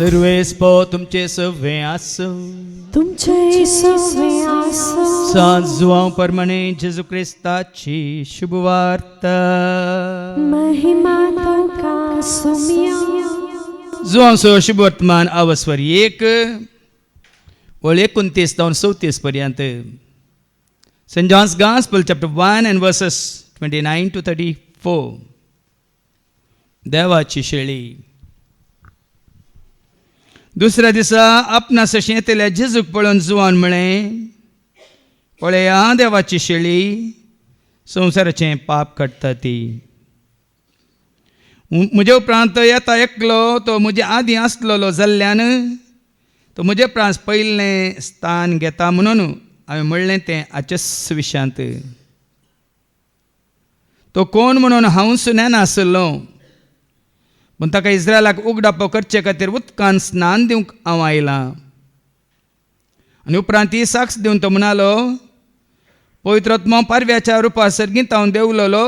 सर्वेस्प तुमचे सवे आसो तुमचे सवे आसो सांजुवां परमणे जेजू क्रिस्ताची शुभवार्ता महिमा तुका सुमिया जुवांचो शुभ वर्तमान अवस्वर 1 वळ 29-34 पर्यंत. St. John's Gospel chapter 1 and verses 29 to 34. देवाची शेळी. दुसऱ्या दिसा आपणास शेतल्या जेजूक पळोवन जुवान म्हळें, पळया देवाची शेळी, संवसाराचें पाप काडटा ती. म्हजे उपरांत येता एकलो तो म्हजे आदीं आसलेलो जाल्ल्यान तो म्हजे प्रांस पयलें स्थान घेता म्हणून हांवें म्हणलें तें आचस विशांत. तो कोण म्हणून हांव सुनेन आसलो, पूण ताका इस्रायलाक उगडापो करचे खातीर उदकान स्नान दिवंक हांव आयलां. आनी उपरांत ती साक्ष दिवन तो म्हणालो, पवित्र आत्मा पारव्याच्या रुपार सर्गींत हांव देंवलोलो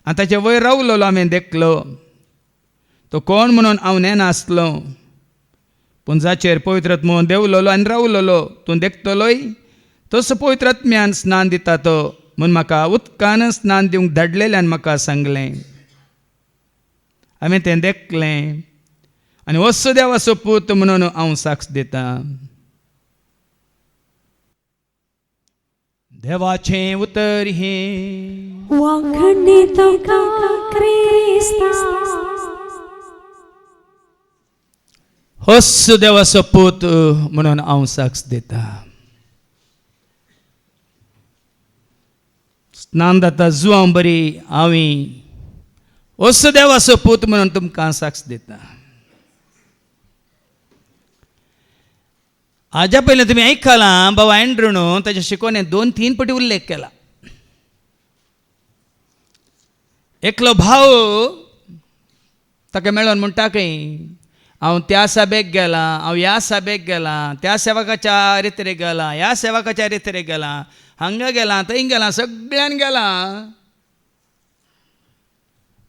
आनी ताचे वयर रावलोलो हांवें देखलो. तो कोण म्हणून हांव नेनासलो, पूण जाचेर पवित्र आत्मा देंवलोलो आनी रावलोलो तूं देखतलोय, तसो पवित्र आत्म्यान स्नान दिता तो म्हूण म्हाका उदकान स्नान दिवंक धाडलेल्यान म्हाका सांगलें. हांवें तें देखलें आनी वस्सो देवाचो पूत म्हणून हांव साक्ष दितां. देवाचें उतर हें वांगडी तुका क्रिस्ता वस्सो देवाचो पूत म्हणून हांव साक्ष दितां. स्नान जाता जुवां बरी हांवें वस्सो देवाचो पूत म्हणून तुमकां साक्ष दितां. हाज्या पयलीं तुमी आयकलां बाबा एंड्रून ताच्या शिकवणेंत 2-3 पटी उल्लेख केला. एकलो भाव ताका मेळोन म्हणटा की हांव त्या सभेक गेला, हांव ह्या सभेक गेला, त्या सेवकाच्या रितीरेक गेला, ह्या सेवकाच्या रितीरेक गेला, हांगा गेला, थंय गेला, सगळ्यान गेला,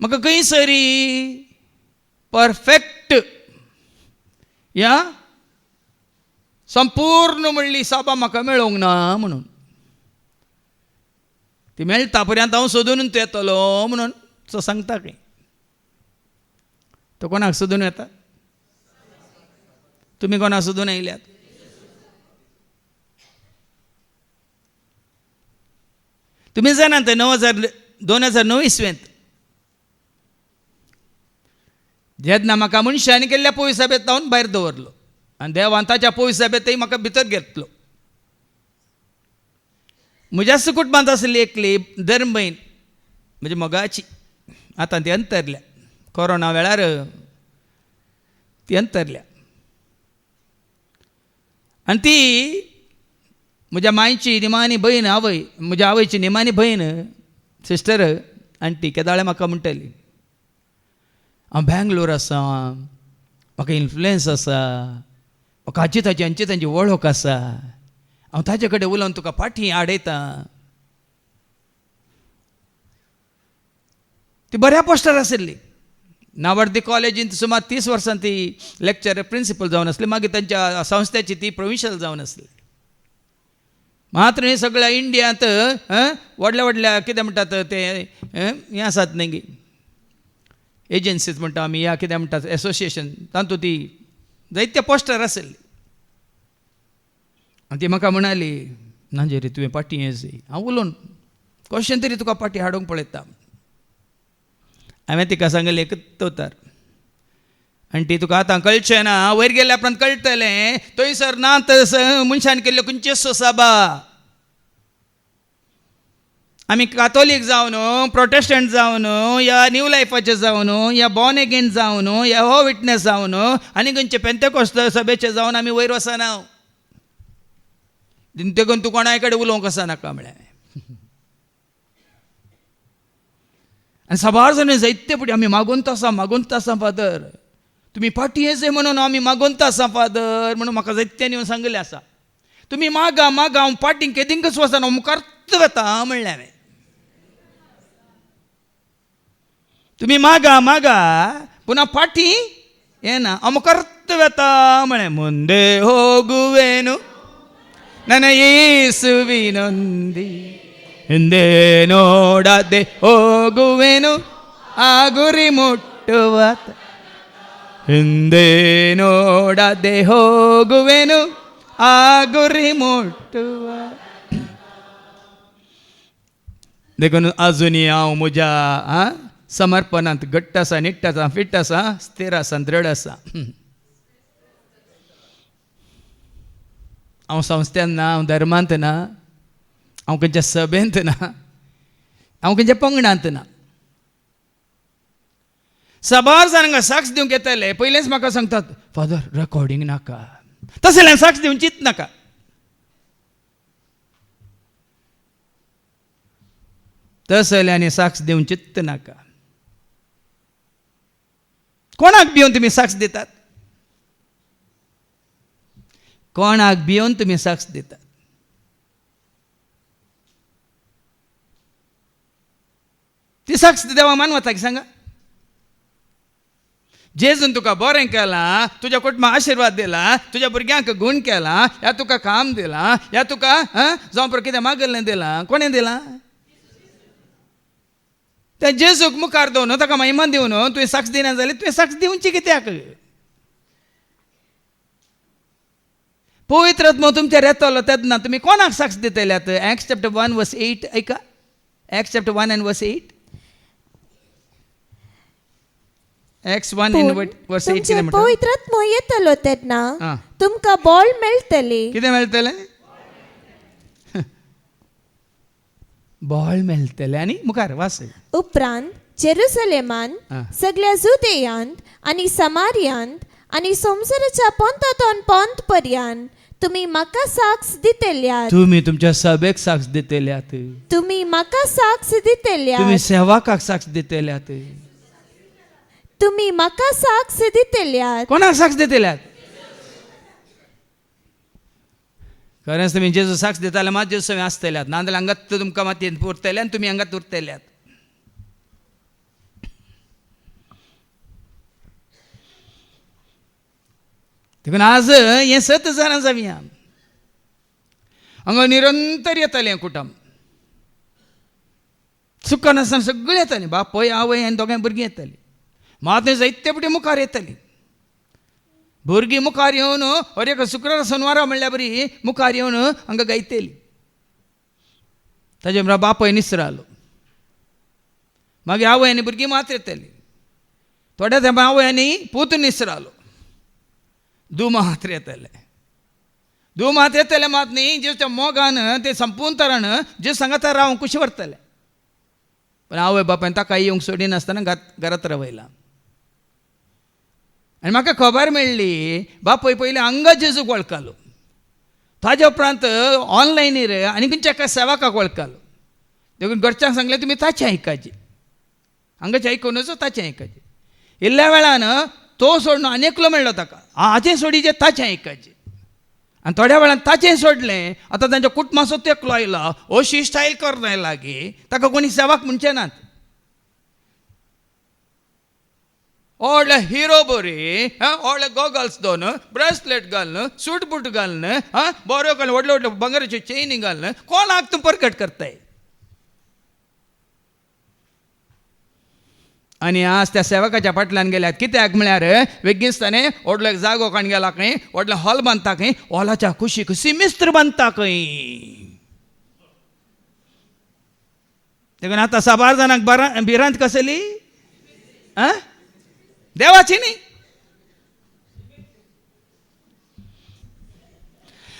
म्हाका खंय सरी परफेक्ट या संपूर्ण म्हणली सभा म्हाका मेळोंक ना म्हणून. ती मेळटा पर्यंत हांव सोदून येतलो म्हणून तो सांगता खंय. तो कोणाक सोदून येता? तुमी कोणाक सोदून आयल्यात? तुमी जाणात 2009 इसवेंत जेन्ना म्हाका मनशांनी केल्ल्या पळय सभेत लावन भायर दवरलो आनी देवान ताच्या पळय सभेतय म्हाका भितर घेतलो. म्हज्या कुटुंबांत आसली एकली धर्मबयण म्हणजे मोगाची, आतां ती अंतरल्या, कोरोना वेळार ती अंतरल्या. आनी ती म्हज्या मांयची निमाणी भयण आवय, म्हज्या आवयची निमाणी भयण सिस्टर आंटी केदाळे म्हाका म्हणटाली, हांव बँगलोर आसा, म्हाका इन्फ्लुयन्स आसा, म्हाका हाची तांची वळख आसा, हांव ताचे कडेन उलोवन तुका फाटीं आडयतां. ती बऱ्या पोस्टार आशिल्ली. नावर्दी कॉलेजींत सुमार 30 वर्सां ती लेक्चरर प्रिंसिपल जावन आसली. मागीर तांच्या संस्थेची ती प्रोविन्शियल जावन आसली. मात्र हे सगळ्या इंडियांत व्हडल्या व्हडल्या कितें म्हणटात ते हें आसात न्ही गे एजन्सीज म्हणटा आमी, या कितें म्हणटात एसोसिएशन, तातूंत ती जायत्या पोस्टार आशिल्ली. आनी ती म्हाका म्हणाली, नाजे रे तुवें पाटी यें जाय, हांव उलोवन कशें तरी तुका पाटी हाडूंक पळयता. हांवें तिका सांगलें एकच उतर, आंटी तुका आतां कळचें ना, वयर गेल्या उपरांत कळटलें, थंयसर ना मनशान केल्ल्यो खंयच्योच सभा. आमी कातोलीक जावन, प्रोटेस्टंट जावन, या न्यू लायफाचे जावन, या बॉर्न अगेन जावन, या हो विटनेस जावन, आनी खंयचे पेंतेकोस्त सभेचे जावन आमी वयर वचना. देखून तूं कोणाय कडेन उलोवंक वचनाका म्हळें. आनी साबार जाण जायते पटी आमी मागोंत आसा फादर, तुमी पाटी येजय म्हणून आमी मागोंत आसा फादर म्हणून म्हाका जायत्यांनी येवन सांगलें आसा. तुमी मागा हांव पाटींक केदींकच वचना, मुखार्त वता म्हणलें हांवें. तुमी मागा पुन्हा फाटीं येना, हांव मुखार्त ವ್ಯತ ಮಳೆ ಮುಂದೆ ಹೋಗುವೆನು ನನ್ನ ಯೇಸುವಿನೊಂದಿ ಹಿಂದೆ ನೋಡದೆ ಹೋಗುವೆನು ಆ ಗುರಿ ಮುಟ್ಟುವ ಹಿಂದೆ ನೋಡದೆ ಹೋಗುವೆನು ಆ ಗುರಿ ಮುಟ್ಟುವ. देखून अजूनही हांव म्हज्या समर्पणांत घट्ट आसा, निट्ट आसा, फिट आसा, स्थिर आसा, दृढ आसा. हांव संस्थेंत ना, हांव धर्मांत ना, हांव खंयच्या सभेंत ना, हांव खंयच्या पंगडांत ना. सबार जाणांक साक्ष दिवंक येतले पयलेंच म्हाका सांगतात फादर रेकॉर्डिंग नाका, तशें जाल्यार साक्ष दिवंक चिंत नाका. तसल्यांनी साक्ष दिवंक चित्त नाका. कोणाक भिवन तुमी साक्ष दितात? कोणाक भिवन तुमी साक्ष दितात? ती साक्ष देवा मानवता की सांगा. जेजून तुका बरें केलां, तुज्या कुटुंबाक आशिर्वाद दिला, तुज्या भुरग्यांक गूण केला, ह्या तुका काम दिला, ह्या तुका जावं पर कितें मागल्लें दिलां, कोणें दिलां? त्या जेजूक मुखार दवरून ताका महिमा दिवन तुवें साक्ष दिना जाल्यार तुवें साक्ष दिवची कित्याक? पवित्र आत्मा तुमचेर येतलो तेन्ना तुमी कोणाक साक्ष दितल्यात? Acts chapter 1 verse 8 ऐका. Acts chapter 1 and verse 8. Acts 1 and verse 8 कितें म्हणटा? पवित्र आत्मा येतलो तेन्ना तुमकां बळ मेळटली. कितें मेळटलें? बळ मेळटलें. आनी मुखार वास. उपरांत जेरुसलेमान, सगळ्या जुदेयांत आनी समारियांत आनी संवसाराच्या पंथांतोन पंथ पर्यंत तुमी म्हाका साक्ष दितल्यात. तुमी तुमच्या सभेक साक्ष दितल्यात. तुमी म्हाका साक्ष दितल्यात. तुमी सेवकाक साक्ष दितल्यात. तुमी म्हाका साक्ष दितल्यात. कोणाक साक्ष दितल्यात? खरेंच तुमी जेजू साक्ष दिता जाल्यार मात जेजू आसतल्यात, नाजाल्यार हांगात तुमकां मातयेन उरतले आनी तुमी हांगात उरतल्यात. देखून आज हें 7 जाणां जावया. हांगा निरंतर येतालें हें कुटुंब. सुखान आसतना सगळीं येतालीं. बापय आवय आनी दोगांय भुरगीं येतालीं. मात जायते फावटी मुखार येतालीं. भुरगीं मुखार येवन अरे शुक्रार शेनवारा म्हणल्यार बरी मुखार येवन हांगा गायतेलीं. ताजे बरोबर बापय निसरालो. मागीर आवय आनी भुरगीं मात येतालीं. थोड्या तेंपा आवय आनी पूत निसरालो. मात्र येतले. मात्र येतले मात न्ही जेच्या मोगान ते संपून तरान जे सांगाता राव कुशी व्हरतले. पण आवय बापायन ताका येवंक सोडिनासतना घरांत रावयला. आनी म्हाका खबर मेळ्ळी बापय पयलीं हांगा जेजूक वळखलो. ताजे उपरांत ऑनलायनीर आनी खंयच्या एका सेवकाक वळखलो. देखून घरच्यांक सांगलें तुमी ताचें आयकाचें. हांगाचें आयकून नजो ताचें आयकाचें. इल्ल्या वेळान तो सोडून आनेकलो मेळ्ळो ताका. हाचें सोडीचें ताचें आयकाचें. आनी थोड्या वेळान ताचें सोडलें. आतां तांच्या कुटुंबाचो तेकलो आयला. अशी स्टायल करनाय लागी ताका कोणी सेवाक म्हणचे नात. व्हडले हिरो बरी व्हडले गॉगल्स दोन, ब्रेसलेट घालन, सूट बूट घालन, बरो घालन, व्हडले व्हडले बंगाराच्यो चेनी घालन, कोणाक तूं परकट करताय? आनी आज त्या सेवकाच्या फाटल्यान गेल्यात. कित्याक म्हळ्यार वेगीच ताणें व्हडलो एक जागो काण गेला खंय, व्हडलो हॉल बांदता खंय, हॉलाच्या कुशीक सिमिस्त्र बांदता खंय. देखून आतां 12 जाणांक भिरांत कसली देवाची न्ही.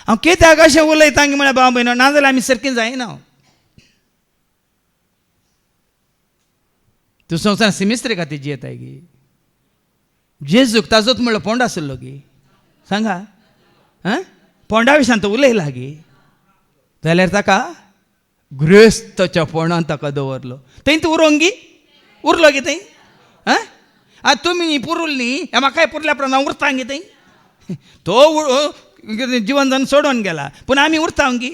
हांव कित्याक अशें उलयता म्हळ्यार बाबा भयणो, नाजाल्यार आमी सारकीं जायना. तूं संवसार सिमिस्त्रे खातीर जियेताय गी. जेजूक ताजोच म्हणलो पोंड आसलो गी. सांगा पोंडा विशयान तो उलयला गी जाल्यार ताका ग्रेस्तच्या पोंडान ताका दवरलो. थंय तूं उरोंक गी उरलो गी थंय. तुमी पुरुल न्ही म्हाकाय पुरल्या प्रमाण हांव उरता गी थंय. तो जीवन जावन सोडून गेला पूण आमी उरता गी.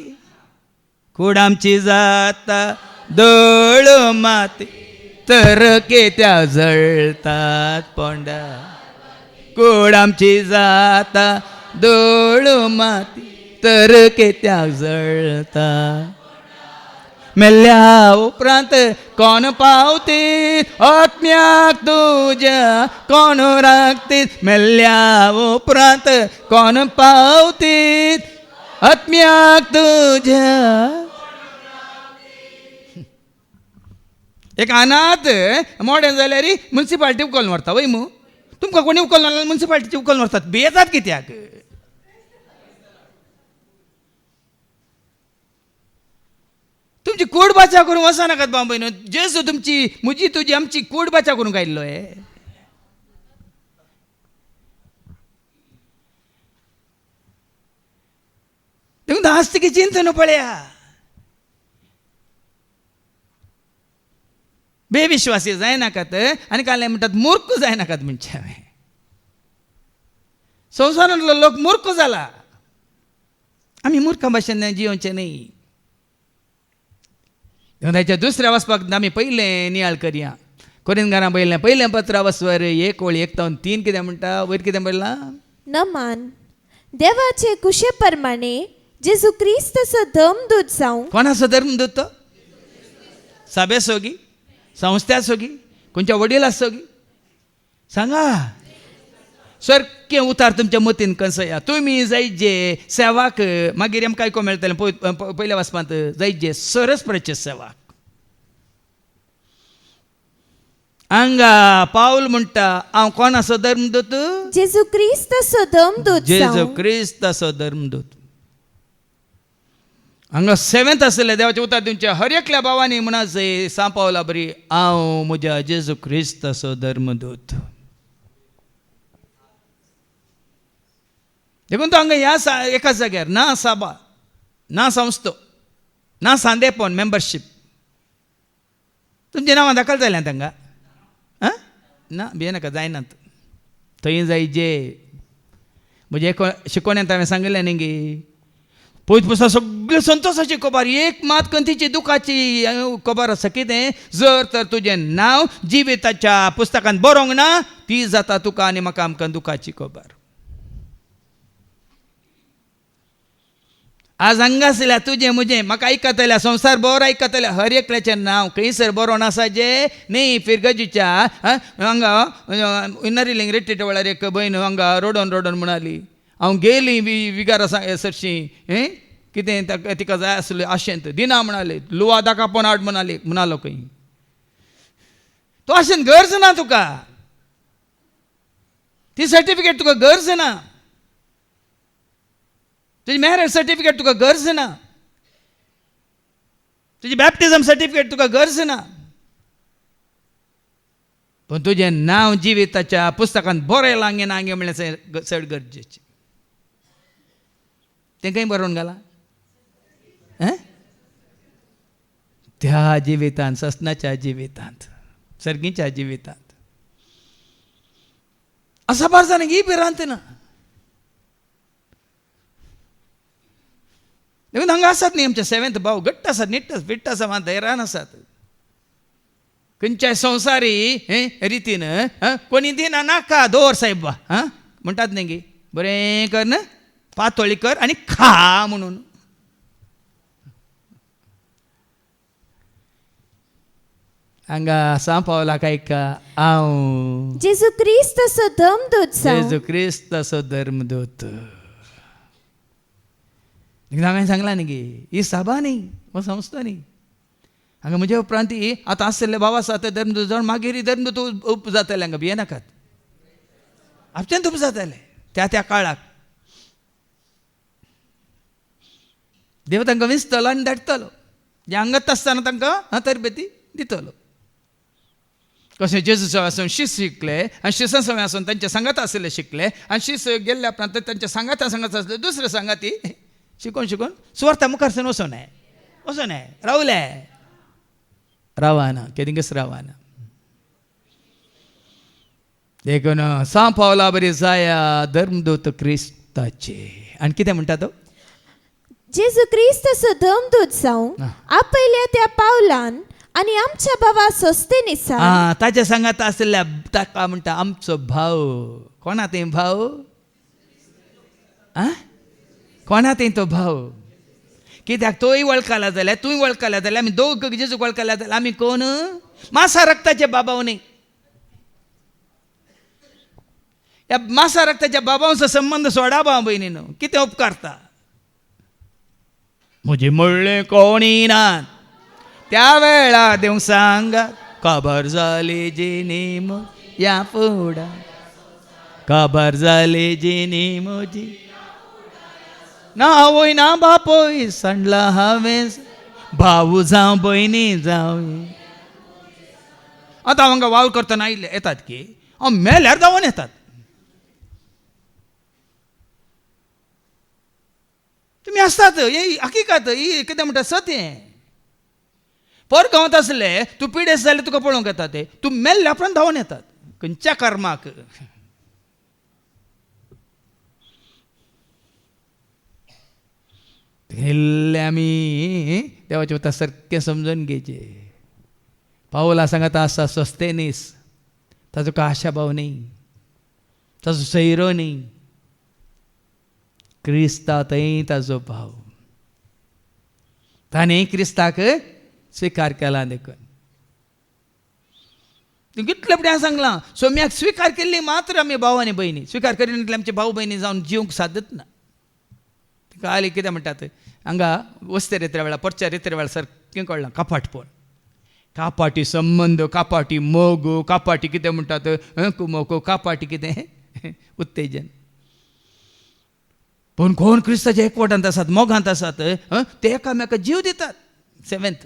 कूड आमची जाता दळ माती तर केत्या जळतात पोंडा. कूड आमची जाता दोळू माती तर केत्याक जळता. मेल्ल्या उपरांत कोण पावतीत आत्म्याक तुज्या कोण राखतीत. मेल्ल्या उपरांत कोण पावतीत आत्म्याक तुज्या. एक अनाथ मोडेन जाल्यार मुन्सिपाल्टी उखलून व्हरता वय मू. तुमकां कोणी उखलना जाल्यार मुन्सिपाल्टीची उखलून व्हरतात. भियेतात कित्याक? तुमची कूड बाचा करून वचनाकात बांबयन. जेजू तुमची म्हजी तुजी आमची कूड बाचा करूंक आयिल्लो हे. देखून आस्तिकी चिंतन पळया. बेविश्वासी जायनाकात आनी काले म्हणटात मूर्ख जायनाकात म्हणचे हांवें. संवसारांतलो लोक मूर्ख जाला. आमी मुर्खा भाशेन जियोवचें न्ही. ताच्या दुसऱ्या वचपाक आमी पयलें नियाळ करया. कोरिंथकारां पयलें पत्र वचवर 1:1-3 कितें म्हणटा? वयर कितें बरयलां? नमान देवाचे कुशे प्रमाणे जेजू क्रिस्ताचो धर्मदूत जावं. कोणाचो धर्मदूत तो? सभे सोगी, संस्था सोगी, खंयच्या वडिला सोगी सांगा. सारकें उतार तुमच्या मतीन कसया. तुमी जायचे सेवाक मागीर आमकां आयको मेळटलें पयल्या वचपांत जायचे सरस्वराचे सेवाक. हांगा पावल म्हणटा हांव कोणाचो धर्मदूत? जेजू क्रिस्ताचो धर्मदूत जेजू जावं. क्रिस्ताचो धर्मदूत. हांगा 7th आसलें देवाचें उतर दिवचें. हर एकल्या भावांनी म्हणाचें सा पावला बरी हांव म्हज्या जेजू क्रिस्ताचो धर्मदूत. देखून तो हांगा ह्या एकाच जाग्यार ना सभा, ना संस्थो, ना सांदेपण मेंबरशीप. तुमचीं नांवां दाखल जाल्यात हांगा? ना भियेनाका जायनात. थंय जायचे म्हणजे शिकोवण्यांत हांवें सांगिल्लें न्ही गे. पयत पुसा सगळ्यो संतोशाची खबर, एक मात खंयची दुखाची खबर आसा. कितें? जर तर तुजें नांव जिविताच्या पुस्तकांत बरोवंक ना ती जाता तुका आनी म्हाका आमकां दुखाची खबर. आज हांगा आसल्या तुजें म्हजें म्हाका आयकतल्या संवसार भर आयकतल्या हर एकल्याचें नांव खंयसर बरोवन आसा जे न्ही. फिरगजीच्या हांगा इन्नरिलिंग रेट्टीट वेळार एक भयण हांगा रोडोन म्हणाली हांव गेली विगारा सरशी कितें तिका जाय आसलें आशेंत दिना म्हणाले. लुवा दाखोवन हाड म्हणालो खंय. तो आशेंत गरज ना तुका. ती सर्टिफिकेट तुका गरज ना. तुजी मॅरेज सर्टिफिकेट तुका गरज ना. तुजी बॅप्टिझम सर्टिफिकेट तुका गरज ना. पण तुजें नांव जिविताच्या पुस्तकांत बरयलां आंगे ना आंगे म्हणल्यार चड गरजेचें. तें खंय बरोवन घाला? त्या जिवितांत, ससनाच्या जिवितांत, सर्गीच्या जिवितांत. असा बार जाणांक ही भिरांत ना. देखून हांगा आसात न्ही आमचे 7th भाव घट्ट आसात, नीट फिट्ट आसा, वा धैर्यान आसात. खंयच्याय संवसारी रितीन कोणी दिना नाका दवर साहेब म्हणटात न्ही गे. बरें कर न पातोळी कर आनी खा म्हणून. हांगा सा पावलाक आयका हांव जेजू क्रिस्ताचो धर्मदूत जावं. जेजू क्रिस्ताचो धर्मदूत. हांवें सांगलां न्ही गे ही सभा न्ही हो संस्था न्ही. हांगा म्हज्या उपरांत आतां आसलेले भाव आसा ते धर्मदूत जावन मागीर धर्मदूत उप जातले. हांगा भिये नाकात. आपच्यान उप जातले त्या काळाक. देव तांकां विंचतलो आनी धाडटलो. जे अंगत आसतना तांकां तरबेती दितलो. कशें जेजूच्या वचून शिस शिकले आनी शिसा सवय आसून तांचे सांगात आसले शिकले आनी शिस गेल्ल्या उपरांत तांच्या सांगात आसले दुसरे सांगाती शिकून सुवार्ता मुखारसून वचोनाय रावले रावाना केदिंगस रावाना. देखून सा पावला बरी जाया धर्मदूत क्रिस्ताचे. आनी कितें म्हणटा तो? जेजू क्रिस्ताचो धर्मदूत जावं आपयल्या त्या पावलान आणि आमच्या भावा सोस्तेनिसा ताच्या सांगात आसल्या ताका म्हणटा आमचो भाव. कोणा ते भाव? कोणा ते तो भाव? कित्याक तोय वळखला जाल्यार तूंय वळखला जाल्यार आमी दोग जेजूक वळखला जाल्यार आमी कोण? मासा रक्ताचे बाबाव न्ही. या मासा रक्ताच्या बाबांचो संबंध सोडा भाव भयणीनो. कितें उपकारता? म्हजे म्हणलें कोणी ना त्या वेळा देव सांगा खबर जाली जिनी या फुडा. खबर जाली जिनी म्हजी ना आवय ना बापोय सांडला हांवें भाऊ जावं भयणी जावं. आतां हांगा वावर करतना आयले येतात की हांव मेल्यार जावन येतात. तुमी आसतात ही हकिकत ही कितें म्हणटा सतें. पर गांवांत आसले तूं पिडेस जाल्यार तुका पळोवंक येता ते. तूं मेल्ल्या उपरांत धांवन येतात खंयच्या कर्माक. हेल्ले आमी देवाचे वता सारकें समजून घेवचे. पावला सांगात आसा सोस्तेनीस ताजो काय आशा भाव न्ही, ताजो सैरो न्ही. क्रिस्ता थंय ताजो भाव. ताणें क्रिस्ताक स्विकार केला देखून. कितले फुडें सांगलां सोम्याक स्विकार केल्ली मात्र आमी भाव आनी भयणी. स्विकार करिनातले आमचे भाव भयणी जावन जिवंक सादत ना. काली कितें म्हणटात हांगा वस्ते रेत्रे वेळा परच्या रेत्रे वेळा सारकें कळ्ळां. कापाटपण, कापाटी संबंध, कापाटी मोग, कापाटी कितें म्हणटात कुमोको, कापाटी कितें उत्तेजन. पूण कोण क्रिस्ताच्या एकवटांत आसात मोगांत आसात ते एकामेकाक जीव दितात. 7th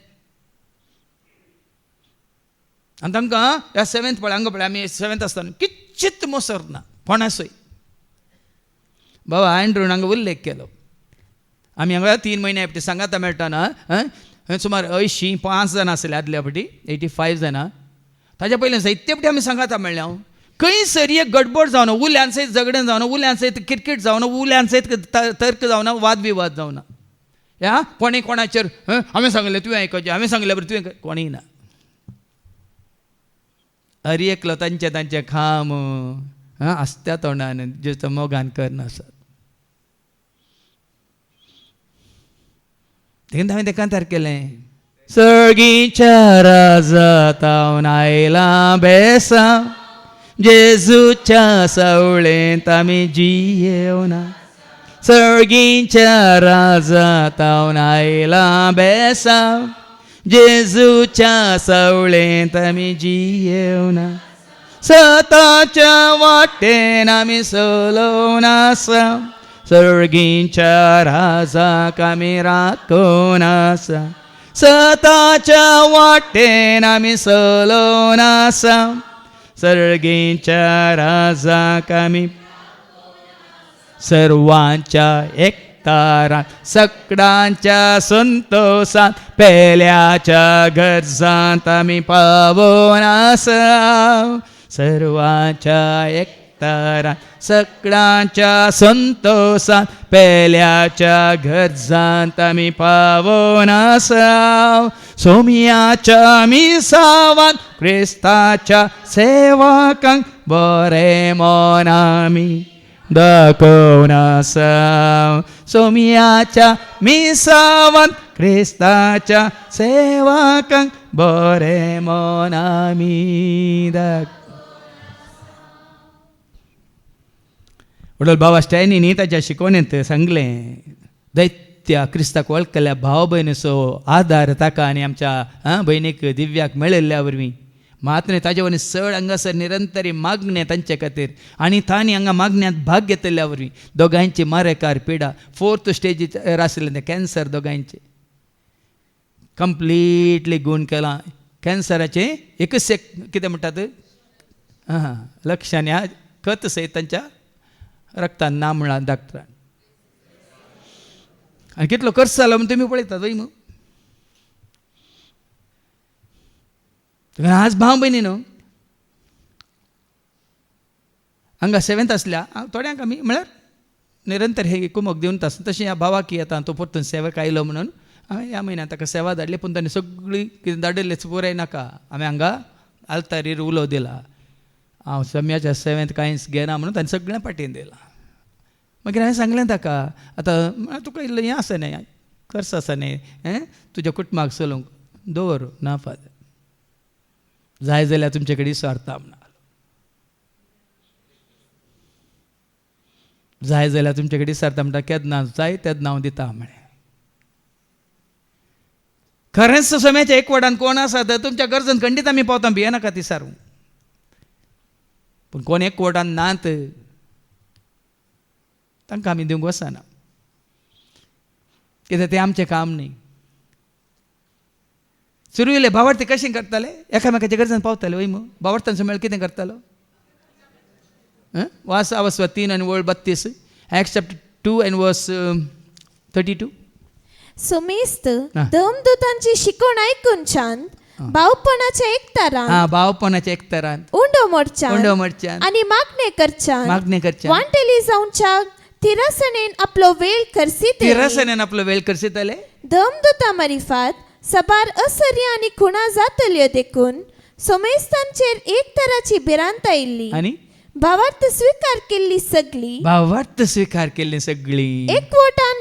आनी तांकां ह्या 7th पळय हांगा पळय आमी 7th आसतना किंचित मोसर ना कोणासय. बाबा एंड्रून हांगा उल्लेख केलो. आमी हांगा 3 म्हयने फाटी सांगाता मेळटाना सुमार 85 जाणां आसले आदल्या फाटी 85 जाणां. ताच्या पयलीं जायते फाटी आमी सांगाता मेळ्ळे. हांव खंय सरी एक गडबड जावना, उल्यांत सयत झगडें जावना, उल्यांत सयत किरकीट जावना, उल्यांत सयत तर्क जावना, वाद विवाद जावना. ह्या कोणी कोणाचेर हांवें सांगलें तुवें आयकचें, हांवें सांगलें बरें तुवें कोणीय ना. हर एकलो तांचे तांचे खाम आसत्या तोंडान जेचो मोगान करनासत. देखून हांवें तेका तयार केलें. सर्गीच्या राजांत हांव आयला बेसांव, जेजूच्या सावळेंत आमी जियेवना. सर्गीच्या राजांत हांव आयला बेसांव, जेजूच्या सावळेंत आमी जियेवना. सताच्या वाटेन आमी चलोवन आसा, सर्गीच्या राजाक आमी राखून आसा. सताच्या वाटेन आमी चलोवन आसा, सर्गीच्या राजाक आमी सर्वांच्या एकतारांत सगळ्यांच्या संतोषांत पेल्याच्या गरजांत आमी पावून आसा. सर्वांच्या एकतारांत सगळ्यांच्या संतोषांत पेल्याच्या गरजांत आमी पावून आसा. सोम्याच्या मिसावांत क्रिस्ताच्या सेवकांक बरें मोन आमी दाखोवन आसा. सोम्याच्या मिसावांत क्रिस्ताच्या सेवकांक बरें मोन आमी दाखोवन. वडोल बाबा स्टॅनीनी ताच्या शिकवणेंत सांगलें दैत्या क्रिस्ताक वळखल्या भाव भयणीचो आदार ताका आनी आमच्या भयणीक दिव्याक मेळिल्ल्या वरवीं. मात्र ताजे वरवीं चड हांगासर निरंतरी मागणें तांचे खातीर आनी तांणी हांगा मागण्यांत भाग घेतिल्ल्या वरवीं दोगांयची मारेकार पिडा 4th स्टेजीचेर आशिल्लें तें कॅन्सर दोगांयचें कंप्लीटली गूण केलां. कॅन्सराचें एकच एक कितें म्हणटात लक्षांनी खत सयत तांच्या रक्तान ना म्हणला डॉक्टरान. आनी कितलो खर्च जालो म्हण तुमी पळयतात वय मग. आज भाव भयणी न्हू हांगा 7th आसल्या थोड्यांक आमी म्हळ्यार निरंतर हे कुमक दिवन आसता. तशें ह्या भावाक येता तो परतून सेवक आयलो म्हणून हांवें ह्या म्हयन्यांत ताका सेवा धाडली पूण ताणें सगळी कितें धाडिल्लें पुराय नाका हांवें हांगा आल्तारीर उलो दिला हांव सम्याच्या सेवेंत कांयच घेना म्हणून ताणें सगळें पाठयन दिलां. मागीर हांवें सांगलें ताका आतां तुका इल्लें हें आसा न्ही खर्च आसा न्ही तुज्या कुटुंबाक चलोवंक दवर ना फादर जाय जाल्यार तुमचे कडेन स्वार्था म्हणा जाय जाल्यार तुमचे कडेन सारता म्हणटा केन्ना जाय तेन्ना हांव दिता म्हणे. खरेंच सम्याच्या एकवटान कोण आसा तर तुमच्या गरजन खंडीत आमी पावता भियेनाका ती सारूंक. पूण कोण एकवटान नात तांकां आमी दिवंक वचना कित्याक तें आमचें काम न्ही. सुरविले भावार्थी कशें करताले एकामेकाच्या गरजेन पावताले वय मू भावार्थांचो मेळ कितें करतालो वास अवस्व 3 आनी वळ 32 Acts chapter 2 and verse 32. सुमेस्त धर्मदूतांची शिकवण ऐकून छान भावपणाच्या एकतारान भावपणाच्या एकतारान उंडो मोडच्यान आणि मागणे करच्यान वांटेली जावच्या तिरसनेन आपलो वेळ करसितले धर्मदूता मारिफात सबार असर्य आणि खुणा जातल्यो देखून सोमेस्तांचेर एक तराची भिरांत आयिल्ली आनी भावार्थ स्वीकार केल्ली सगळी एकवटान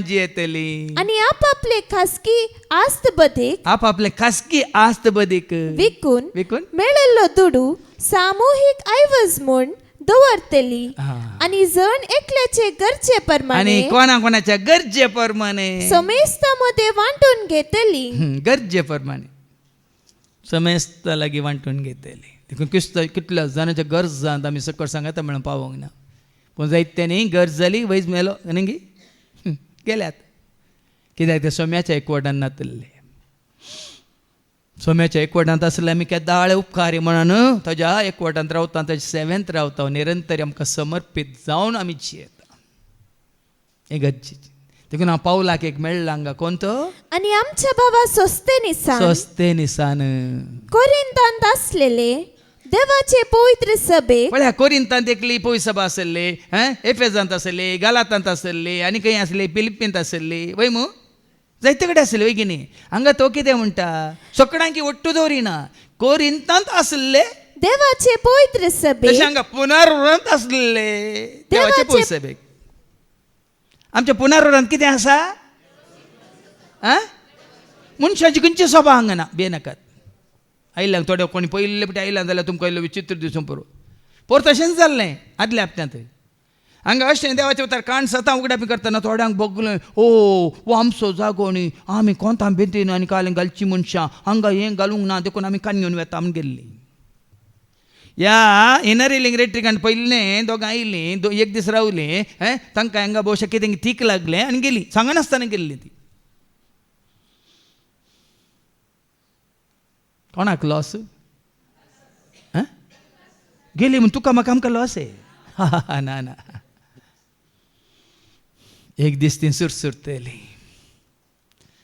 जी येतली आणि आपापले खासगी आस्त बदेक विकून मेळिल्लो दुडू सामूहिक ऐवज म्हूण दवरतली आणि जण एकल्याचे गरजे प्रमाणे कोणाच्या गरजे प्रमाणे समेस्तामध्ये वांटून घेतली गरजे प्रमाणे समेस्ता लागीं वांटून घेतली देखून कितल्या जाणांच्या गरजांत आमी सकट सांगता म्हणून पावोंक ना पूण जायत्यांनी गरज जाली वयच मेलो आनी गेल्यात कित्याक ते सोम्याच्या एकवटान नातल्ले. सोम्याच्या एकवटांत आसले आमी केदाळे उपकारी म्हणून ताज्या एकवटांत रावता ताजे सेवेंत रावता निरंतर आमकां समर्पीत जावन आमी जियेता हें गरजेचें. देखून हांव पावलाक एक मेळ्ळा हांगा कोण तो आनी आमच्या भावा सोस्तेनिसान कोरिंथांत आसलेले देवाचे पवित्र सभे पळया कोरिंथांत एकली पवित्र सभा आसली एफेजांत आसली गालातांत आसली आनी खंय आसली फिलिप्पींत आसली वय मू जायते कडेन आसली वय की न्ही. हांगा तो कितें म्हणटा सगळ्यांकी ಒಟ್ಟು दवरिना कोरिंथांत आसले देवाचे पवित्र सभे तशें हांगा पुनरुरांत आसले देवाचे पवित्र सभेक. आमच्या पुनरुरांत कितें आसा मनशाची खंयची सभा हांगा ना भियेनाकात. आयल्यांक थोडे कोणी पयले फावटी आयल्या जाल्यार तुमकां इल्लो विचित्र दिसूं पोर तशेंच जाल्लें आदल्या हप्त्यांत. हांगा अशें देवाच्या उतार काण सतां उगडापी करतना थोड्यांक बगलें वो आमचो जागो न्ही आमी कोंतां भिंतीन आनी कालें घालची मनशां हांगा हें घालूंक ना देखून आमी कान घेवन वेता म्हूण गेल्लीं. ह्या इनर हिलिंग रेट्रिकांत पयलें दोगां आयलीं एक दीस रावलीं तांकां हांगा भोवशें कितें तीक लागलें आनी गेलीं सांगनासतना गेल्लीं ती. कोणाक लॉस गेली म्हूण तुका म्हाका आमकां लॉस ना ना. एक दीस ती सुरसुरतली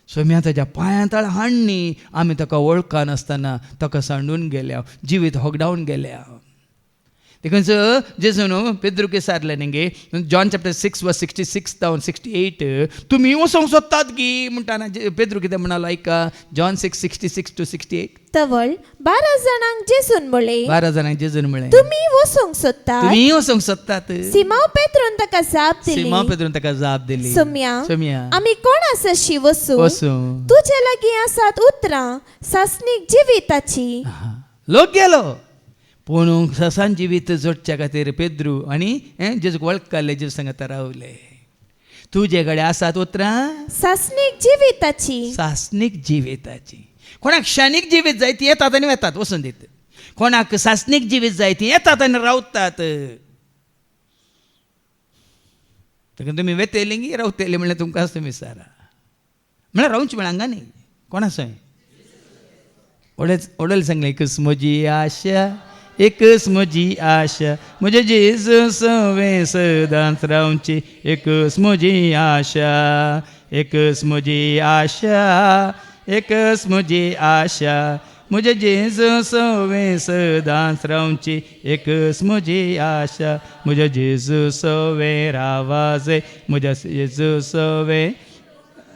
सोम्या ताच्या पांयां तळ हाडणी आमी ताका वळखा नासतना ताका सांडून गेल्या जिवीत होगडावन गेल्या. देखून जेजून पेद्रूक सारलें न्ही जॉन चॅप्टर 6 वर्स 66 to 68 तुमी वचोंक सोदतात गी म्हणटाना पेद्रू कितें म्हणालो ऐका जॉन 6:66 to 68. तवळ 12 जाणांक जेजून म्हळें तुमी वचोंक सोदतात. सिमोन पेद्रून ताका जाप दिली सोम्या आमी कोण आसाशी वचूं तुजे लागीं आसात उतरां सासणीक जिविताची. लोक गेलो पूण ससान जिवीत जोडच्या खातीर पेद्रू आनी जेजूक वळखले जेजू सांगात रावले. तुजे कडेन आसात उतरां सासणीक जिविताची. कोणाक क्षणीक जिवीत जाय ती येतात आनी वेतात वचून दित. कोणाक सासणीक जिवीत जाय ती येतात आनी रावतात. देखून तुमी वेतेली गी रावतेली म्हणल्यार तुमकां तुमी विचारा म्हणल्यार रावची म्हळ्यार हांगा न्ही कोणा सय ओडल सांगलें एकच म्हजी आशा एकच म्हजी आशा म्हजे जेजू सवे सदांच रावची. एकच म्हजी आशा एकच म्हजी आशा एकच म्हजी आशा म्हजे जेजू सवे सदांच रावची. एकच म्हजी आशा म्हजे जेजू सवे रावाजे म्हज्या जेजू सवे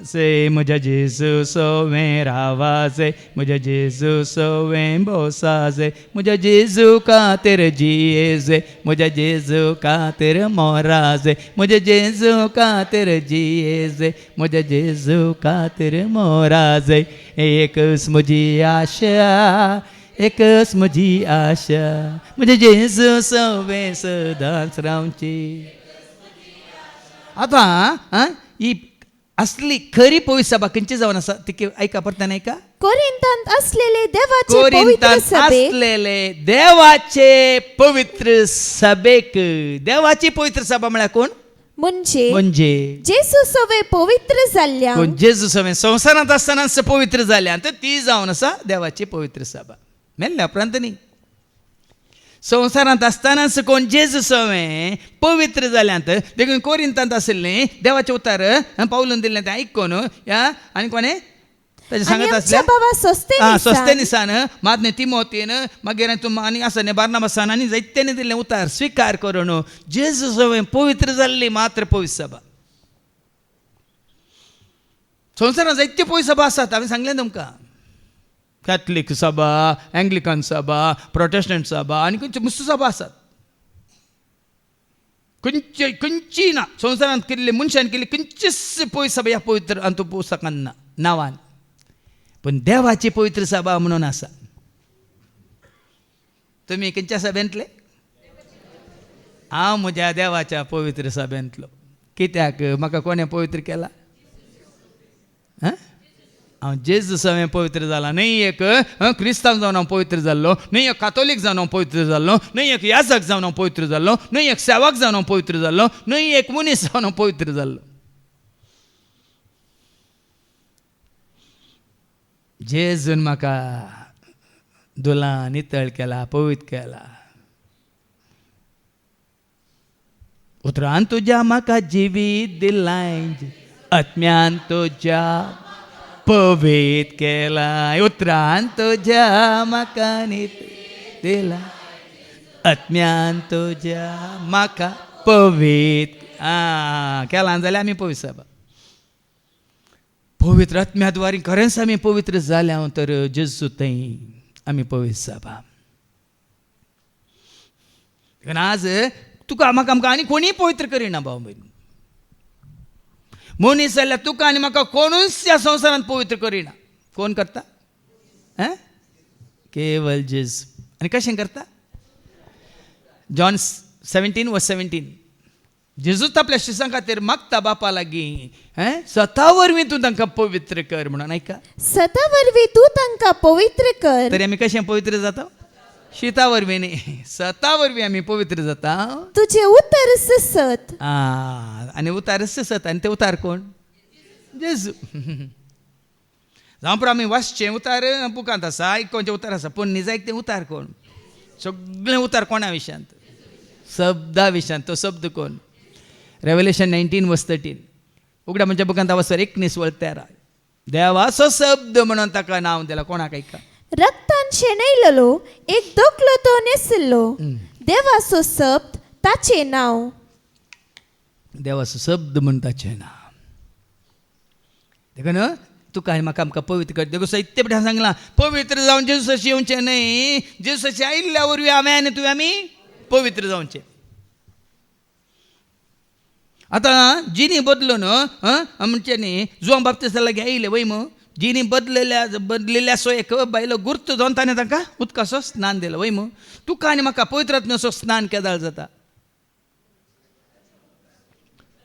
से म्हज्या जेजू सोवें रावाजे म्हज्या जेजू सोवें भोसाजे म्हज्या जेजू खातीर जियेजे म्हज्या जेजू खातीर मोराजे म्हज्या जेजू खातीर जियेजे म्हज्या जेजू खातीर मोराजे एकच म्हजी आशा एकच म्हजी आशा म्हज्या जेजू सोवें सदांच रावची. आता ही असली खरी पवित्र सभा खंयची जावन आसा ती ऐका परतान ऐका. कोरिंथांत असलेले देवाचे पवित्र कोरिंथांत सभेक असलेले देवाचे पवित्र सभेक देवाची पवित्र सभा म्हळ्यार कोण म्हणजे जेजू सवे पवित्र जाल्ल्या कोण जेजू सवे संसारांत आसतना पवित्र जाल्या तर ती जावन आसा देवाची पवित्र सभा. मेल्ल्या उपरांत न्ही संसारांत आसतनाच कोण जेजू सवे पवित्र जाल्यांत देखून कोरिंथांत आशिल्लें देवाचें उतार पावलून दिल्लें तें आयकून या आनी कोणें ताजें सांगत आसलें सोस्तेनिसान मादने तिमोथीन मागीर आनी आसा न्ही बार्नाबासान आनी जायत्यांनी दिल्लें उतार स्विकार करून जेजू सवे पवित्र जाल्ली मात्र पवित्र सभा. संवसारांत जायत्यो पवित्र सभा आसात हांवें सांगलें तुमकां. कॅथलीक सभा एंग्लिकन सभा प्रोटेस्टंट सभा आनी खंयच्यो मुस्त सभा आसात. खंयची ना संवसारांत केल्ली मनशान केल्ली खंयचीच पवित्र सभा ह्या पवित्र अंत पुस्तकांत ना नांवान. पण देवाची पवित्र सभा म्हणून आसा. तुमी खंयच्या सभेंतले? हांव म्हज्या देवाच्या पवित्र सभेंतलो. कित्याक म्हाका कोणें पवित्र केला? हांव जेजू सवे पवित्र जाला. न्हय एक क्रिस्तांव जावन हांव पवित्र जाल्लो, न्हय एक कातोलीक जावन हांव पवित्र जाल्लो, न्हय एक याजक जावन हांव पवित्र जाल्लो, न्हय एक सेवक जावन हांव पवित्र जाल्लो, न्हय एक मनीस जावन हांव पवित्र जाल्लो. जेजून म्हाका धुला नितळ केला पवित्र केला. उतरान तुज्या म्हाका जिवीत दिलाय आत्म्यान तुज्या पवित्र केला. उतरान तुज्या म्हाका नित दिला आत्म्यान तुज्या म्हाका पवित्र केला जाल्यार आमी पवित्र सभा. पवित्र आत्म्याद्वारे खरेंच आमी पवित्र जाल्या तर जेजू थंय आमी पवित्र सभा. आज तुका म्हाका आमकां आनी कोणीय पवित्र करिना भाव भयण. मनीस जाल्यार तुका आनी म्हाका कोणूच ह्या संवसारांत पवित्र करिना. कोण करता? केवळ जेजू. आनी कशें करता? जॉन 17:17 जेजूच आपल्या शिष्यां खातीर मागता बापा लागीं स्वता वरवीं तूं तांकां पवित्र कर म्हणून. ऐका, स्वता वरवीं तूं तांकां पवित्र कर. तरी आमी कशें पवित्र जाता? शिता वरवीं न्ही, स्वता वरवीं आमी पवित्र जाता. तुजें उतर सत. आनी उतार सत. आनी ते उतार कोण? जेजू. जावं पण आमी वाचचें उतार बुकांत आसा, आयकोवचें उतार आसा, पूण निजायक तें उतार कोण? सगळें उतार कोणा विशयांत? शब्दा विशयांत. तो शब्द कोण? रेवलेशन 19:13 उगडा म्हणजे बुकांत वाचल्यार 19:13 देवाचो शब्द म्हणून ताका नांव दिलां. कोणाक? ऐका, रक्तान शेणयलेलो एक दोकलो तो नेसिल्लो देवाचो शब्द ताचें नांव. देवाचो शब्द म्हण ताचें नांव. देखून तुका आनी म्हाका आमकां पवित्र कर. देखून साहित्य पिठान सांगलां पवित्र जावन जेजूसाची येवचें न्हय, जेजूसाची आयिल्ल्या वरवीं हांवें आनी तुवें आमी पवित्र जावचें. आतां जिनी बदलून म्हणजे न्ही जुआं बाप्तिस्ता लागीं आयिल्ले वय मू जिनी बदलेल्या सो एक बायलो गुर्त जावन ताणें तांकां उदकाचो स्नान दिलो वय मू. तुका आनी म्हाका पवित्रात्म्याचो स्नान केदाळ जाता.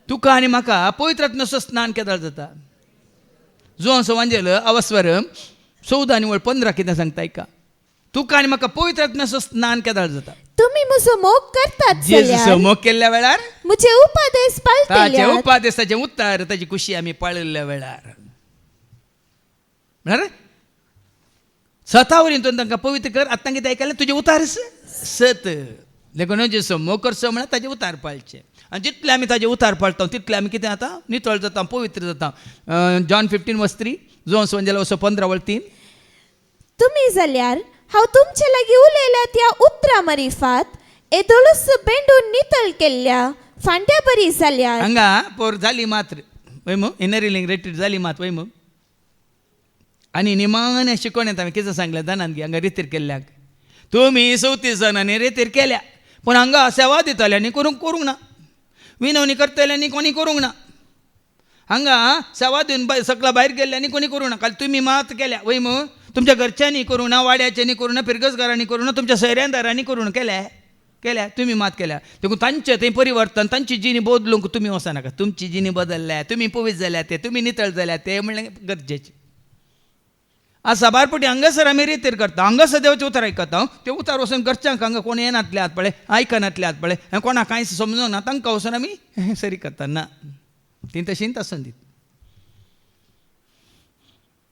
तुका आनी म्हाका पवित्रात्म्याचो स्नान केदाळ जाता. जुआं सवांजेल अवस्वर 14 निवळ 15 कितें सांगता? ऐका, तुका आनी म्हाका पवित्रात्म्याचो स्नान केदाळ जाता. तुम्ही म्हजो मोग करतात जेजूचो मोग केल्ल्या वेळार म्हजे उपादेश ताचे उपादेशाचें उतार ताची कुशी आमी पाळिल्ल्या वेळार म्हळ्यार स्वता वरवीं तुवें तांकां पवित्र कर. आतां कितें आयकलें? तुजें उतार सत. देखून जेजूचो मोग करचो म्हळ्यार ताजें उतार पाळचें. आनी जितले आमी ताजें उतार पाळटा तितले आमी कितें जाता? नितळ जाता, पवित्र जाता. जॉन 15:3 जुआं सवांजेल 15:3 तुम्ही जाल्यार हांव तुमचे लागीं उलयल्या त्या उतरां मरिफात येदोळूस बेंडून नितळ केल्ल्या फांट्या बरी जाल्यार हांगा पोर जाली मात्र वय मग इनरिलींग रेटीट जाली मात वय मग आनी निमाण्या शिकोवण्यात हांवें कितें सांगलें जाणान गे हांगा रितीर केल्ल्याक तुमी 34 जाणांनी रेतीर केल्या पूण हांगा सेवा दिताल्यांनी करूंक ना विनवणी करतल्यांनी कोणी करूंक ना हांगा सेवा दिवन सकला भायर गेल्ल्यांनी कोणी करूंक ना खाली तुमी मात केल्या वय मग तुमच्या घरच्यांनी करूं ना वाड्याच्यांनी करूं ना फिरगसगारांनी करूं ना तुमच्या सैऱ्यांदारांनी करूं ना केल्या तुमी मात केल्या देखून तांचें तें परिवर्तन तांची जिणी बदलूंक तुमी वचनाका तुमची जिणी बदलल्या तुमी पवित्र जाल्या ते तुमी नितळ जाल्या ते म्हणलें गरजेचें आज साबारपटी हांगासर आमी रितीर करता हांगासर देवाचें उतर आयकता ते उतार वचून घरच्यांक हांगा कोण येनातले आत पळय आयकनातले आत पळय कोणाक कांयच समजूंक ना तांकां वचून आमी सरी करता ना ती तशींच आसून दीत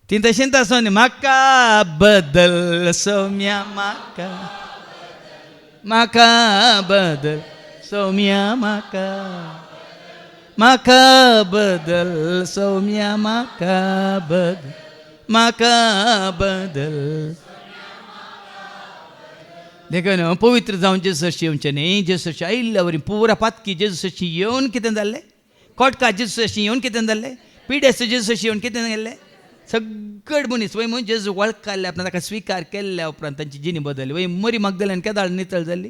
ती तशींच आसून दी म्हाका बदल सौम्या म्हाका बदल सौम्या म्हाका बदल सौम्या म्हाका बदल देखून पवित्र जावन जेजूसाची येवचें न्ही जेजूसाची आयिल्ल्या वरी पुरा पातकी जेजूसाची येवन कितें जाल्लें कोटका जेजूसाची येवन कितें जाल्लें पिड्याचो जेजूसाची येवन कितें जाल्लें सगळे मनीस वय म्हणून जेजू वळखल्या उपरांत ताका स्विकार केल्ल्या उपरांत तांची जिणी बदलली वय मरी मगदलेन केदाळ नितळ जाल्ली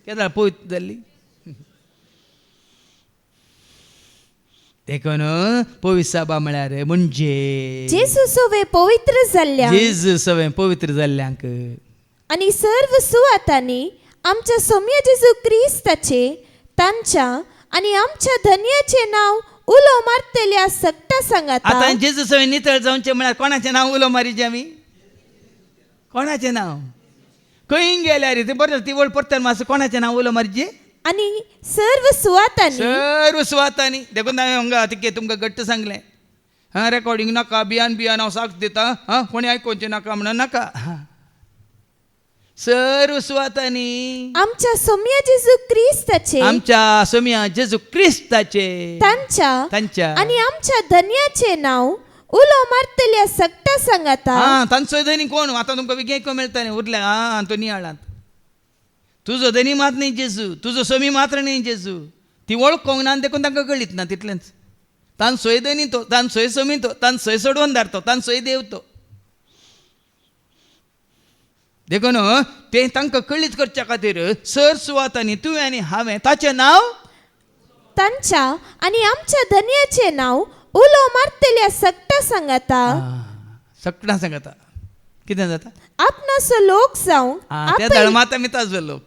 केदाळ पवित्र जाल्ली देखून पवित्र सभा म्हळ्यार म्हणजे जेजू सवे पवित्र जाल्ल्या जेजू सवे पवित्र जाल्ल्यांक आनी सर्व सुवातांनी आमच्या सौम्य जेजू क्रिस्ताचे तांच्या आनी आमच्या धन्याचे नाव उलो मारतल्या सक्ता सांगाता आता जेजू सवे नितळ जावचें म्हळ्यार कोणाचें नांव उलो मारीचें आमी कोणाचें नांव खंय गेल्यार ते बरें ती वळ परतन मातसो कोणाचें नांव उलो मारचें आनी सर्व सुवातांनी देखून हांवें हांगा तिके तुमकां घट्ट सांगलें हां रेकॉर्डिंग नाका बियान हांव साक्ष दिता हां कोणी आयकोवचें नाका म्हणून नाका सर्व सुवातांनी आमच्या सौम्य जेजू क्रिस्ताचे आमच्या सौम्य जेजू क्रिस्ताचे तांच्या आनी आमच्या धन्याचे नाव उलो मारतल्या सक्ता सांगाता हां तांचो धनी कोण आतां तुमकां विकेको मेळटा न्ही उरल्या हां तो नियाळांत तुजो धनी मात न्ही जेजू तुजो समी मात्र न्ही जेजू ती वळखोंक ना देखून तांकां कळीत ना तितलेंच तान सोय धनी तो तान सोय समी तो तान सोय सोडवून धाडतो तान सोय देव तो देखून ते तांकां कळीत करच्या खातीर सर सुवातांनी तुवें आनी हांवें ताचें नांव तांच्या आनी आमच्या धन्याचे नाव उलो मारतल्या सक्ता सांगाता सक्ता सांगाता कितें जाता आपणाचो लोक जावं त्या धर्मात आमी ताजो लोक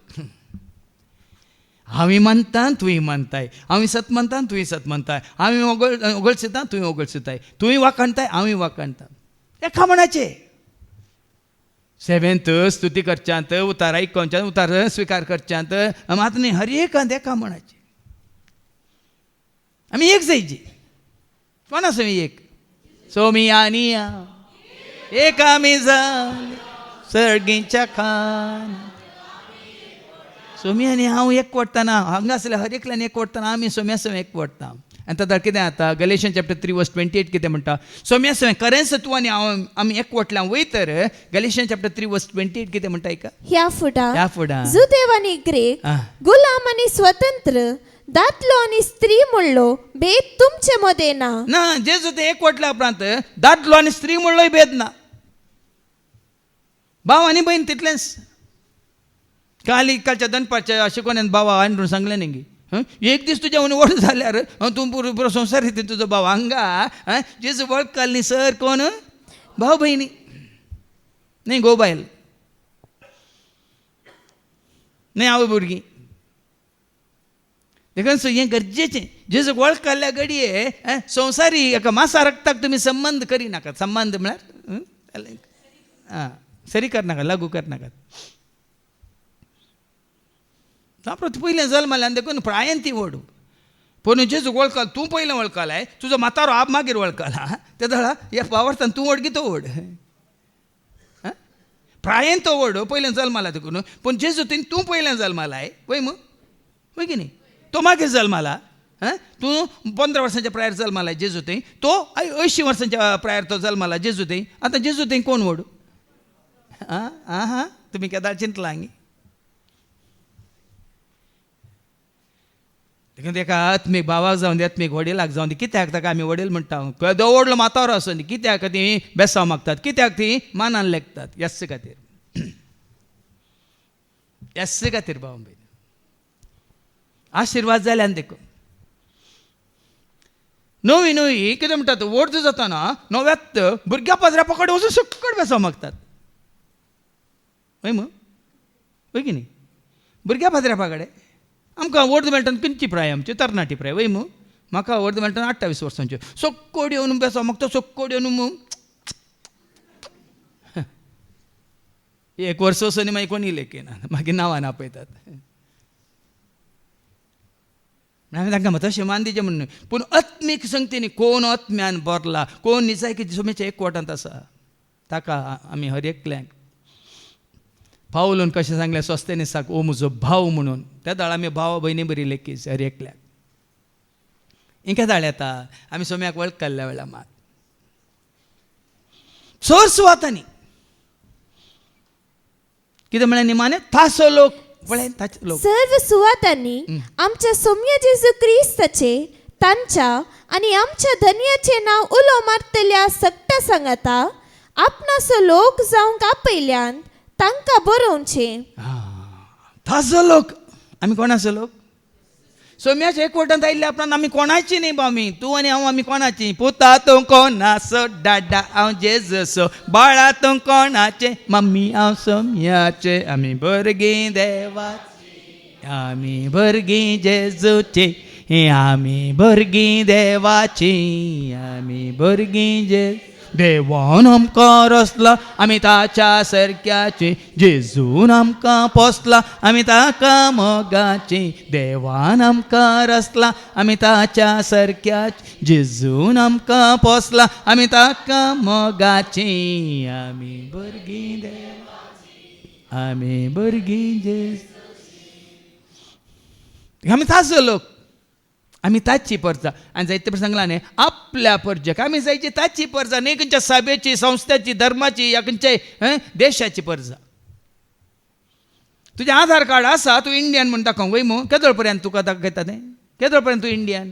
हांवें मानता तुवें मानताय हांवें सत मानता तुवें सत मानताय हांवें ओगळसिता तुवें ओगळसिताय तुवें वाखाणताय हांवें वाखाणता एका मनाचें सेवेंत स्तुती करच्यांत उतार आयकोवच्यांत उतार स्विकार करच्यांत मात न्ही हर एकांत एका मनाचें आमी एक जायची कोणा समी एक सोमी आनी एक आमी जाली सर्गीच्या खान सोमी आनी हांव एक वडटना हांगा आसल्या हर एकल्यान एक वडटना आमी सोम्या सवे एक वडटा आनी ताका कितें जाता गलेशियन चॅप्टर 3 वर्स 28 कितें म्हणटा सोम्या सवे खरेंच तूं आनी हांव आमी एक वटल्या वय तर गलेशियन चॅप्टर 3 वर्स 28 कितें म्हणटा एका ह्या फुडा जुदेव आनी ग्रीक गुलाम आनी स्वतंत्र दादलो आनी स्त्री म्हणलो भेद तुमचे मदें ना जेजू ते एक वटल्या उपरांत दादलो आनी स्त्री म्हणलोय भेद ना भाव आनी बहीण तितलेंच कालच्या दनपारच्या शिकोवण्यान भावा आनी सांगलें न्ही एक दीस तुज्या व्हड जाल्यार तूं पुरो संवसार रितीन तुजो भाव हांगा जेजू वळखल न्ही सर कोण भाव भयणी न्ही गो बायल न्ही आवय भुरगीं देखून सो हें गरजेचें जेजू वळखल्या घडये संवसारी एका मासा रक्ताक तुमी संबंध करिनाकात संबंध म्हळ्यार आं सरी करनाकात लागू करनाकात तापरत पयलें जल्माल्यान देखून प्रायेन ती व्हड पूण जेजू वळखल तूं पयलें वळखलाय तुजो मातारो आप मागीर वळखला ते दळा हे पावरतान तूं व्हड की तो व्हड प्रायेन तो व्हड पयलें जल्माला देखून पूण जेजू तूं पयलें जल्मालाय वय मग वय की न्ही तो मागीर जल्माला तूं 15 वर्सांच्या प्रायर जल्मालाय जेजू थंय तो 80 वर्सांच्या प्रायर तो जल्माला जेजू थंय आतां जेजू थंय कोण व्हड आं तुमी केदार चिंतला देखून एका आत्मीक भावाक जावन दी आत्मीक वडिलाक जावन दी कित्याक ताका आमी वडील म्हणटा दवडलो मातावर असो न्ही कित्याक ती बेसांव मागतात कित्याक ती मानान लेखतात यस्स खातीर यस्स खातीर भाव भयण आशिर्वाद जाल्यान देखून नवी नवी कितें म्हणटात व्हड जाताना नव्यात भुरग्या पाजऱ्या पकड वचून सकट बेसांव मागतात वय की न्ही भुरग्या पाजऱ्या पाकडे आमकां वर्द मेळटात खंयची प्राय आमची तरणाटी प्राय वय मू म्हाका वर्द मेळटात 28 वर्सांच्यो सक्कोड येवन बेसांव मागता सक्कोड येवन मू 1 वर्स वचून मागीर कोणी लेखिना मागीर नांवान आपयतात हांवें तांकां तशें मान दिचें म्हणून पूण आत्मीक संगतीनी कोण आत्म्यान बरला कोण निजायकी सुमेच्या एकवटांत आसा ताका आमी हर एकल्यांक पावलून कशें सांगलें स्वस्तेनिसाक ओ म्हजो भाव म्हणून त्या दाळ आमी भाव भयणी बरी लेखीच हर एकल्याक इंके दाळ येता आमी सोम्याक वळखल्या वेळा मात चोर सुवातांनी कितें म्हळें निमाणे तासो लोक पळय ताचे लोक सर्व सुवातांनी आमच्या सौम्य जेजू क्रिस्ताचे तांच्या आनी आमच्या धन्याचे नांव उलो मारतल्या सक्ता सांगाता आपणाचो लोक जावंक आपयल्यान तांकां बरोवचे ताजो लोक आमी कोणाचो लोक सोम्याच्या एकवटांत आयिल्ले आपणान आमी कोणाची न्ही बामी तूं आनी हांव आमी कोणाची पुता तूं कोणाचो डाडा हांव जेजूचो बाळा तूं कोणाचे मम्मी हांव सोम्याचे आमी भुरगीं देवाची आमी भुरगीं जेजूची आमी भुरगीं देवाची आमी भुरगीं देवान आमकां रचला आमी ताच्या सारक्याची जेजून आमकां पोसला आमी ताका मोगाची देवान आमकां रचला आमी ताच्या सारक्याची जेजून आमकां पोसला आमी ताका मोगाची आमी भुरगीं देवाची आमी भुरगीं जेजू आमी ताजो लोक आमी ताची परजा आनी जायते पर सांगला न्ही आपल्या परजेक आमी जायची ताची परजा न्ही खंयच्या सभेची संस्थेची धर्माची या खंयच्याय देशाची परजा तुजें आधार कार्ड आसा तूं इंडियन म्हूण दाखोवंक वय मू केदोळ पर्यंत तुका दाखयता तें केदोळ पर्यंत तूं इंडियन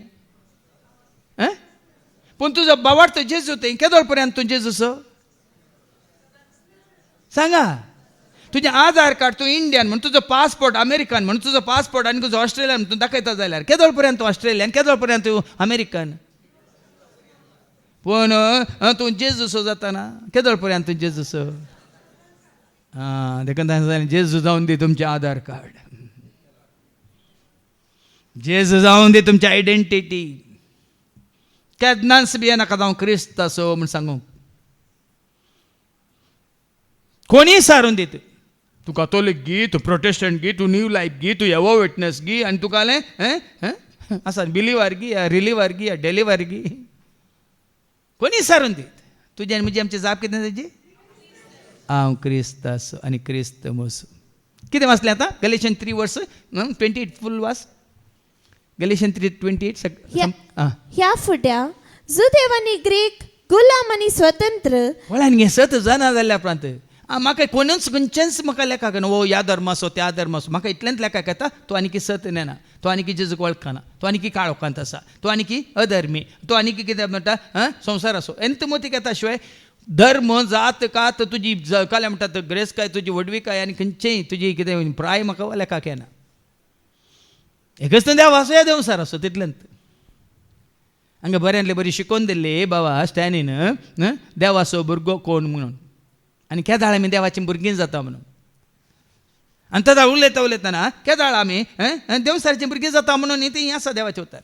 पूण तुजो बावार्थ जेजू तें केदोळ पर्यंत तूं जेजूचो सांगा तुजें आधार कार्ड तूं इंडियन म्हण तुजो पासपोर्ट अमेरिकन म्हण तुजो पासपोर्ट आनी तुजो ऑस्ट्रेलियन म्हण तूं दाखयता जाल्यार केदोळ पर्यंत तूं ऑस्ट्रेलियन केदोळ पर्यंत तूं अमेरिकन पूण तूं जेजूचो जाता केदोळ पर्यंत तूं जेजूचो देखून तांणे जेजू जावन दी तुमचें आधार कार्ड जेजू जावन दी तुमची आयडेंटिटी केन्नाच बी नाका जावं क्रिस्त असो म्हण सांगूंक कोणी सारून दित तूं कॅथोलीक गी तूं प्रोटेस्टंट गी तूं न्यू लायफ गी तूं येवो विटनेस गी आनी तुका आसा बिलिवार गी या रिलिवार गी या डेलिवार गी कोणी सारून दीत तुजें आनी म्हजें आमचें जाप कितें तेजी हांव क्रिस्त आसो आनी क्रिस्त मोसो कितें वाचलें आतां गलेशियन 3 वर्स 28 फूल वास गलेशियन 3:28 ह्या फुड्या जुदेव आनी ग्रीक गुलाम आनी स्वतंत्र वळ्यान घे सत जाना जाल्यार प्रांत म्हाका कोणूच खंयचेंच म्हाका लेखाक न्हू ह्या धर्माचो त्या धर्माचो म्हाका इतलेंच लेखाक येता तूं आनी सत नेना तूं आनी जेजूक वळखना तूं आनी काळोखांत आसा तूं आनी अधर्मी तूं आनी कितें म्हणटा संवसार असो एंत मोतीक येता शिवाय धर्म जात कात तुजी काले म्हणटात ग्रेस काय तुजी वडवीकाय आनी खंयचेय तुजी कितें प्राय म्हाका लेखाक येना एकच तर देव असो या देवसार असो तितलेंत हांगा बऱ्यांतले बरी शिकोवन दिल्ली बाबा स्टॅनीन देवाचो भुरगो कोण म्हणून आनी केदाळ आमी देवाची भुरगीं जाता म्हणून आनी तेदाळ उलयतना केदाळ आमी देवसारची भुरगीं जाता म्हणून ती आसा देवाचे उतार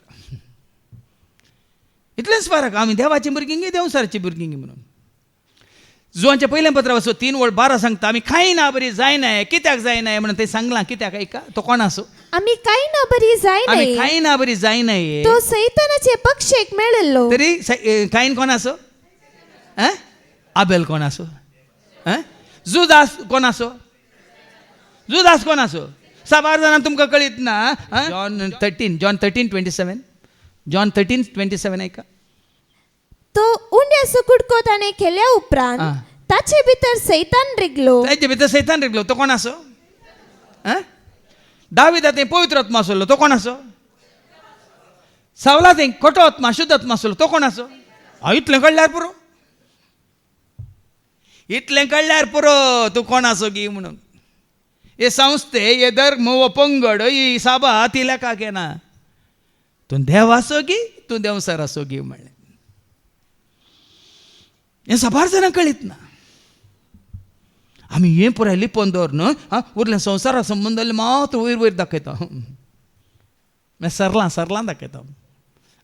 इतलेंच फरक आमी देवाची भुरगीं गी देवसारची भुरगीं गी म्हणून जुवांच्या पयलें पत्र वाचो 3:12 सांगता आमी कांय ना बरी जायनाय कित्याक जायनाय म्हणून ते सांगलां कित्याक ऐका तो कोण आसो आमी कांय ना बरी जायनाय आमी कांय ना बरी जायनाय तो सैतानाचे पक्षेक मेळिल्लो तरी कायन कोण आसो आबेल कोण आसो जुदास कोण आसो जुदास कोण आसो 7 जाणां तुमकां कळीत ना जॉन 13:27 जॉन 13:27 ऐका तो उंड्या सुकुडको ताणें केल्या उपरांत ताचे भितर सैतान रिगलो ताचे भितर सैतान रिगलो तो कोण आसो दावीद आतां पवित्र आत्मा आसलो तो कोण आसो सावला ते खोटो आत्मा शुद्ध आत्मा आसलो तो कोण आसो इतलें कळल्यार पुरो इतलें कळल्यार पुरो तूं कोण आसो गी म्हणून हे संस्थे हे धर्म हो पंगड ही साबा ती लेखा घेना तूं देव आसो गी तूं देवसर आसो गी म्हणलें हें साबार जाणांक कळीत ना आमी हें पुराय लिपोवन दवरन उरलें संवसारा संबंद मात वयर वयर दाखयता सरलां दाखयता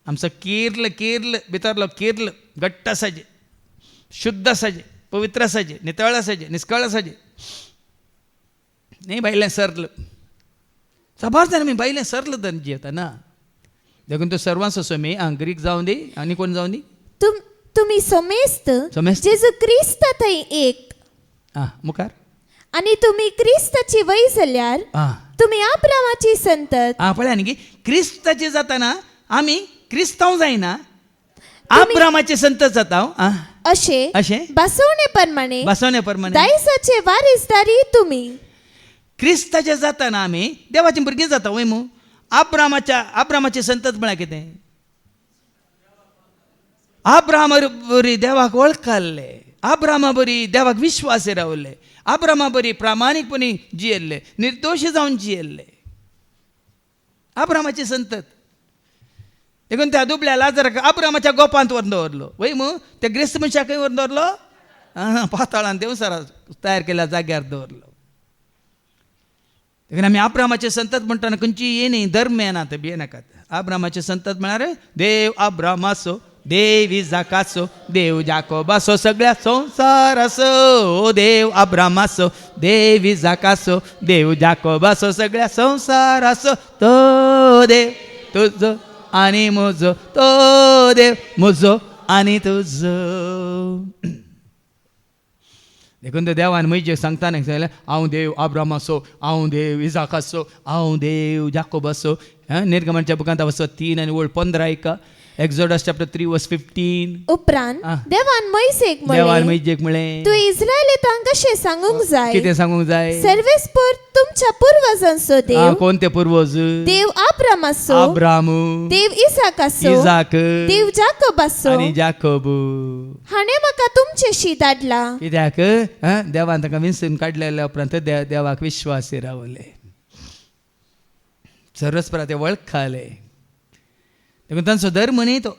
आमचो किर्ल भितरलो किर्ल घट्ट आसाचे शुद्ध आसाचे पवित्र आसाचे नितळ आसाचे निस्कळ आसाचे न्ही भायलें सरल साबार जाण आमी भायलें सरल धन जियेता ना देखून तूं सर्वांचो सोमी ग्रीक जावं दी आनी कोण जावं दी तुम्ही सोमेस्त जेजू क्रिस्त थंय एक मुखार आणि तुम्ही क्रिस्ताची वय जाल्यार तुम्ही अब्रामाची संतत पळय न्ही क्रिस्ताची जाताना आमी क्रिस्तांव जायना अब्रामाचे संतत जाता अशें बसवणे प्रमाणे दायसाचे वारिसदारी तुम्ही क्रिस्ताचे जाताना आमी देवाची भुरगीं जाता वय मू अब्रामाचे संतत म्हळ्यार कितें अब्रामा बरी देवाक वळखले अब्रामा बरी देवाक विश्वासी रावले अब्रामा बरी प्रामाणीकपणी जियेल्ले निर्दोशी जावन जियेल्ले अब्रामाचे संतत देखून त्या दुबळ्या लाजराक अब्रामाच्या गोपांत व्हरून दवरलो वय मू त्या ग्रेस्त मनशाक खंय व्हरून दवरलो पाताळान देवसरा तयार केल्या जाग्यार दवरलो देखून आमी अब्रामाचे संतत म्हणटाना खंयची हे न्ही धर्म येनात भियेनाकात अब्रामाचे संतत म्हळ्यार देव अब्रामाचो देव इजाकाचो देव जाकोबाचो सगळ्या संसाराचो देव अब्रामाचो देव इजाकाचो देव जाकोबाचो सगळ्या संसाराचो तो देव तुजो आनी म्हजो तो देव म्हजो आनी तुजो देखून तो देवान म्हणजे सांगताना सांगलें हांव देव अब्रामाचो हांव देव इजाकाचो हांव देव जाकोबाचो निर्गमनाच्या बुकांत वचत 3 आणि 15 ऐका Exodus chapter 3 verse 15 उपरांत देवान मोइसेक म्हळें तूं इस्रायेलींक कशें सांगूंक जाय कितें सांगूंक जाय सर्वेस्पर तुमच्या पूर्वजांचो देव कोणते पूर्वज देव अब्रामाचो अब्राम देव इसाकाचो इजाक देव जाकोबाचो आनी जाकोब हाणें म्हाका तुमचेशी धाडला कित्याक देवान ताका विंचून काडलेल्या उपरांत देवाक विश्वासी रावले सर्वस्परा ते वळखले देखून तांचो धर्म न्ही तो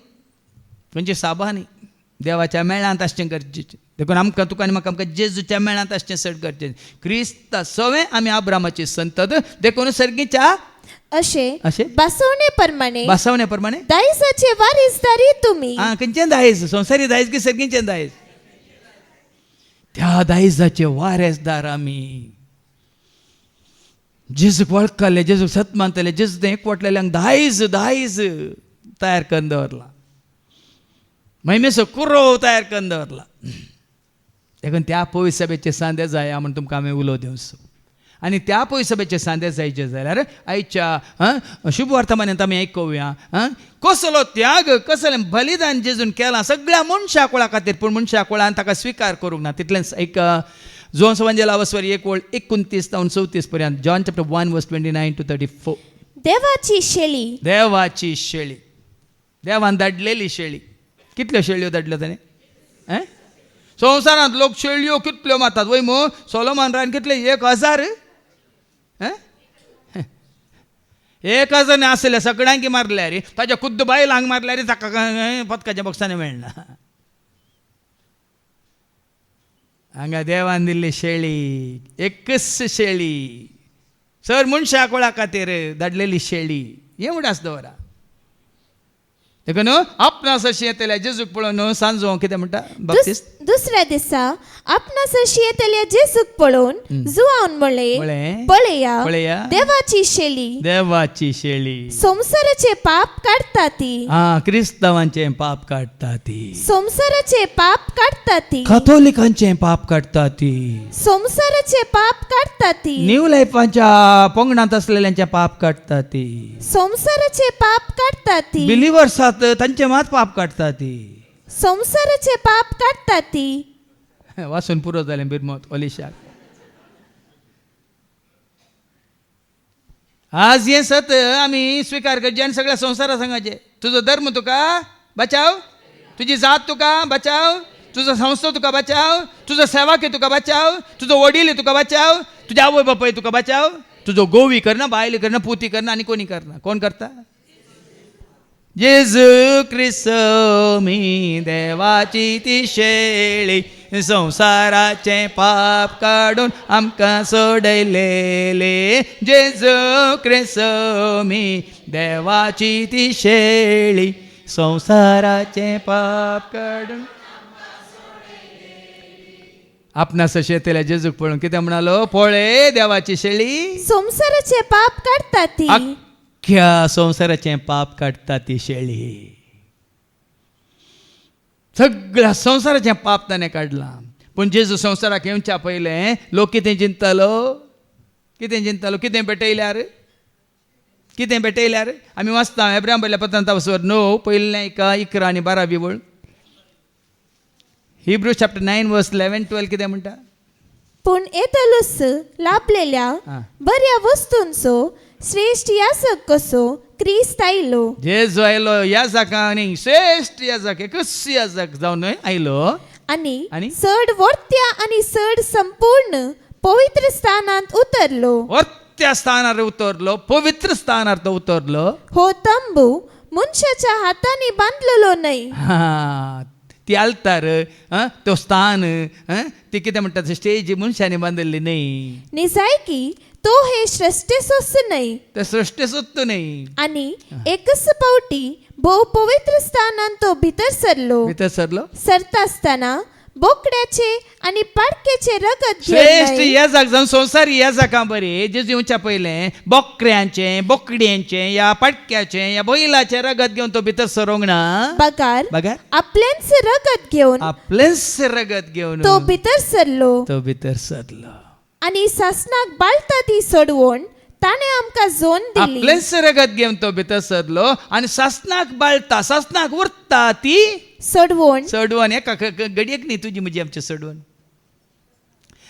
खंयचे साबा न्ही देवाच्या मेळांत आसचें गरजेचें देखून आमकां तुका आनी म्हाका आमकां जेजूच्या मेळांत आसचें चड गरजेचें क्रिस्ता सवें आमी अब्रामाची संतत देखून सर्गीच्या अशें बसवणे प्रमाणे दायसाचे वारिसदारी तुमी खंयचें दायज संवसारी दायज की सर्गीचें दायज त्या दायजाचे वारेसदार आमी जेजूक वळखले जेजूक सत मानतले जेजू तें एकवटलेल्यांक दायज तयार करून दवरला महिमेचो कुरो तयार करून दवरला देखून त्या पवित्र सभेचे सांदे जाया म्हूण तुमकां आमी उलो दिवचो आनी त्या पवित्र सभेचे सांदे जायचे जाल्यार आयच्या शुभ वर्तमानांत आमी आयकुया कसलो त्याग कसलें बलिदान जेजून केलां सगळ्या मनशा कुळा खातीर पूण मनशा कुळान ताका स्विकार करूंक ना तितलेंच एक जोन सवंजेला वस्वर 1:29-34 पर्यंत जॉन चॅप्टर 1 वर्स 29 to 34 देवाची शेळी देवान धाडलेली शेळी कितल्यो शेळयो धाडल्यो ताणें संवसारांत लोक शेळयो कितल्यो मारतात वय मो सोलोमन रान कितले 1000 1000 आसले सगळ्यांक मारल्या रे ताच्या खुद्द बायलांक मारल्या रे ताका पदकाच्या बॉक्सांनी मेळना हांगा देवान दिल्ली शेळी एकच शेळी सर मनशा कुळा खातीर धाडलेली शेळी हें उडास दवरा देखून आपणास अशी येतल्या जेजूक पळोवन सांजो कितें म्हणटा बप्तिस्त दुसऱ्या दिसा आपणास अशी येतल्या जेजूक पळोवन जुआवन म्हळें पळया देवाची शेळी संसाराचे पाप काडटा ती क्रिस्तावांचे पाप काडटा ती संसाराचे पाप काडटा ती कॅथोलिकांचे पाप काडटा ती संसाराचे पाप काडटा ती न्यू लायफाच्या पंगडांत असलेल्यांचे पाप काडटा ती संसाराचे पाप काडटा ती बिलिवर्स तांचे मात पाप काडटा ती संसाराचे पाप काडटा ती वाचून पुरो जालें बिरमत ओलिशाक आज हें सत आमी स्विकार करचें आनी सगळ्या संवसारा सांगाचे तुझो धर्म तुका बचाव, तुझी जात तुका बचाव, तुझो संस्था तुका बचाव, तुझो सेवक आहे तुका बचाव, तुझो वडील आहे तुका बचाव, तुझ्या आवय बापाय तुका बचाव, तुझो गोवी करना, बायली करना, पुती करना आणि कोणी करना, कोण करता? जेजू ख्रिस्त मी देवाची ती शेळी, संसाराचे पाप काढून आमकां सोडयलेले. जेजू ख्रिस्त मी देवाची ती शेळी, संसाराचे पाप काढून. आपणास शेतल्या जेजूक पळून कितें म्हणालो? पळय देवाची शेळी, संसाराचे पाप काढता ती. अख्ख्या संसाराचे पाप काढता ती शेळी. सगळ्या संसाराचे पाप ताणें काडला. पूण जेजू संसाराक येवच्या पयलें लोक कितें चिंततालो? कितें चिंततालो? कितें भेटयल्यार? कितें भेटयल्यार? आमी वाचता हेब्रां बरयल्या पत्रांत 9 पयलें 11 आनी 12 वळ. हिब्रू चॅप्टर 9 वर्स 11-12 कितें म्हणटा? पूण येतलूस लाभलेल्या बऱ्या वस्तूंचो श्रेष्ठ याजक कसो क्रिस्त आयलो. जेजू आयलो याजकांनी श्रेष्ठ याजक, एकच याजक जावन आयलो आणि चड वर्त्या आणि चड संपूर्ण पवित्र स्थानांत उतरलो. वर्त्या स्थानार उतरलो, पवित्र स्थानार तो उतरलो. हो तंबू मनशाच्या हाताने बांधलेलो नाही. ती आलतार, तो स्थान, ती कितें म्हणटात स्टेज मनशाने बांदलेली नाही. निजाय की तो हे सृष्टीसोच नाही, ते सृष्टीसोच नाही. आणि एकच पावटी भोव पवित्र स्थानांत तो भितर सरलो. सरता असताना बोकड्याचे आणि पाडक्याचे रगत श्रेष्ठ याजक जावन संसारी याजकां बरे जेजू येवच्या पयलें बोकड्यांचे, बोकड्यांचे, या पाडक्याचे, या बैलाचे रगत घेवन तो भितर सरोंक ना. बगार आपलेंच रगत घेवन, आपलेंच रगत घेवन तो भितर सरलो. आणि सासनाक बाळता ती सोडवून ताणे आमकां जोन दिली. आपलेंच रगत घेवन तो भितर सरलो आनी सासनाक बाळता, सासनाक उरता ती सोडवून एका गडयेक न्ही तुजी म्हजी आमची सोडवून.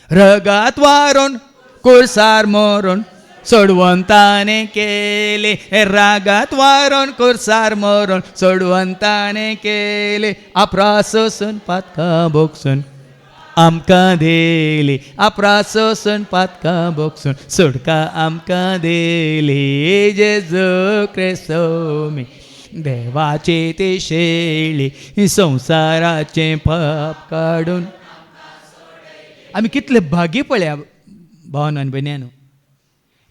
रगत वारून कुरसार मोरून सोडवून ताणे केले. रागात वारून कुरसार मोरून सोडवून ताणे केले. आप्रासोसून पातका बोगसून आमकां देली. आप्रासोसून पातका बोगसून सुटका आमकां देली. जेजू ख्रिस्त मी देवाचे ते शेळी, संसाराचे पाप काढून. आमी कितले भागी पळया भावानो आनी भयण्यानो.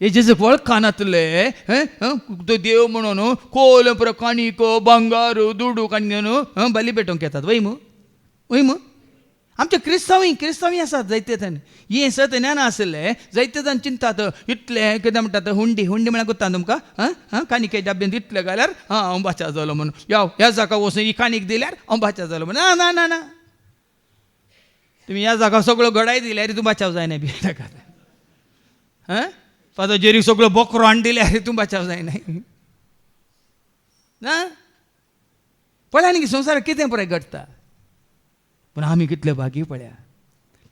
हे जेजूक वळखानातले तो देव म्हणून कोल काणीक बंगारू दुडू काणी घेवन बली पेटोवंक येतात. वय मू आमचे क्रिस्तांवी आसात जायते तन. हे सत ज्ञान आसले जायते तन चिंतात इतले कितें म्हणटात हुंडी म्हळ्यार कोत्ता तुमकां काणिके डब्यांत इतले घाल्यार हांव बाचा जालो म्हणून. ह्या जाका वचून ही काणीक दिल्यार हांव बाचा जालो म्हणून. ना ना ना, तुमी ह्या जागा सगळो घडाय दिल्यार तूं बाचाव जायना बी ताका. फादर जेरीक सगळो बोकरो हाडून दिल्यार तूं बाचाव जायना ना. पळय न्ही संवसाराक कितें पळय घडटा. पूण आमी कितले भागी पळया.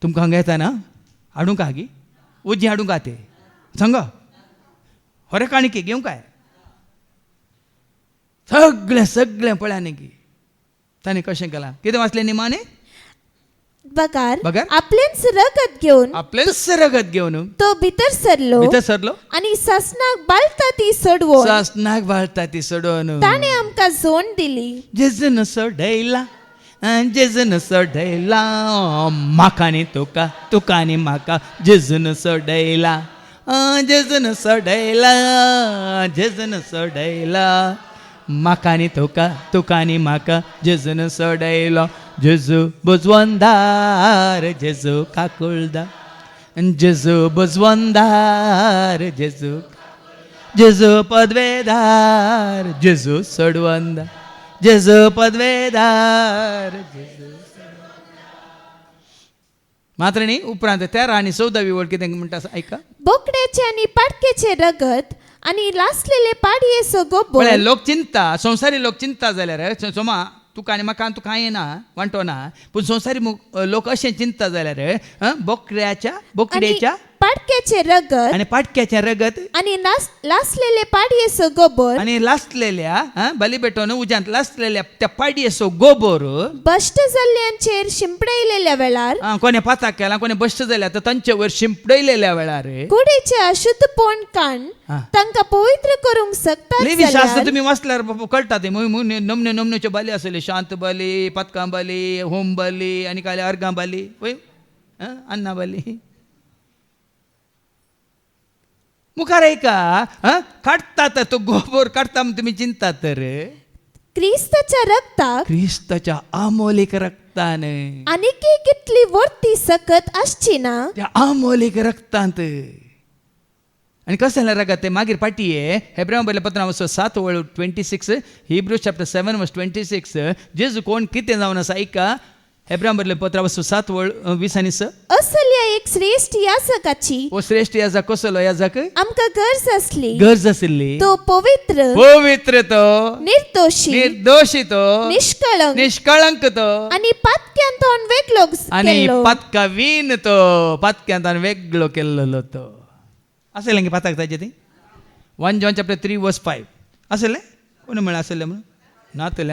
तुमकां हांगा येता ना हाडूंक हागी उजी हाडूंक ते सांगा खरें काणिके घेवं काय सगळें पळया न्ही की ताणें कशें केलां. कितें वाचलें निमाणे? बगार आपलेंच रगत घेवन तो भितर सरलो आणि सासनाक बाळता ती सोडवून ताणे आमकां जोड दिली. जेजून सोडयला, जेजून सोडयला म्हाका आनी तुका, तुका आनी म्हाका. जेजून सोडयला, जेजून सोडयला, जेजून सोडयला म्हाका आनी तुका, तुका आनी म्हाका. जेजून सोडयलो. जेजू बुजवंदार, जेजू काकुळदार, जेजू बुजवंदार, जेजू पदवेदार, जेजू सोडवंदार, जेजू पदवेदार, जेजू. मात्र न्ही उपरांत 13 आनी 14 वळ कितें म्हणटा ऐका. बोकड्याचे आणि पाडक्याचे रगत आणि लासलेले पाडयेचो गोबो. लोक चिंता, संवसारी लोक चिंता जाल्यार सोमा तुका आनी म्हाका तूं कांय ना वांटो ना. पूण संवसारी लोक अशें चिंता जाल्यार बोकड्याच्या पाडक्याचे रगत आणि पाटक्याचे रगत आणि लासलेले पाडयेचो गोबर आणि लासलेल्या बलिबेटोन उज्यांत लासलेल्या त्या पाडयेचो गोबर बश्ट जाल्ल्यांचेर शिंपडयलेल्या वेळार कोणे पाताक केला कोणे बश्ट जाल्या तर तांचे वयर शिंपडयलेल्या वेळार कुडीचे अशुद्धपण काण तांकां पवित्र करूंक शकतात लेवी शास्त्र तुम्ही वाचल्यार कळटा ते नमने नमनेच्यो बाली आसले शांत बाली पतकां बाली होम बाली आनी काय अर्गां बाली वय अन्ना बाली मुखार ऐका काढतात तो गोबर काढता तुम्ही चिंता तर क्रिस्ताच्या रक्ताक क्रिस्ताच्या अमोलिक रक्तान आनीक कितली वर्ती सकत आसची ना त्या अमोलिक रक्तांत आणि कसं झालं रगत ते मागीर पाटये हेब्राय पत्र 7:26 हिब्रू चॅप्टर 7:26 जेजू कोण कितें जावन आसा ऐका हेब्राय पत्र 7:20 असल्या एक श्रेष्ठ याजकाची ओ श्रेष्ठ याजक कसलो याजक आमकां गरज आसली तो पवित्र तो निर्दोषी तो निष्कळंक तो आणि पातक्यांतून वेगळो आणि पातकावीन तो पातक्यांतून वेगळो केल्लो तो असेल की पाताक ताजे ती 1 John chapter 3:5 असेल कोण म्हळ्यार असेल म्हणून नातले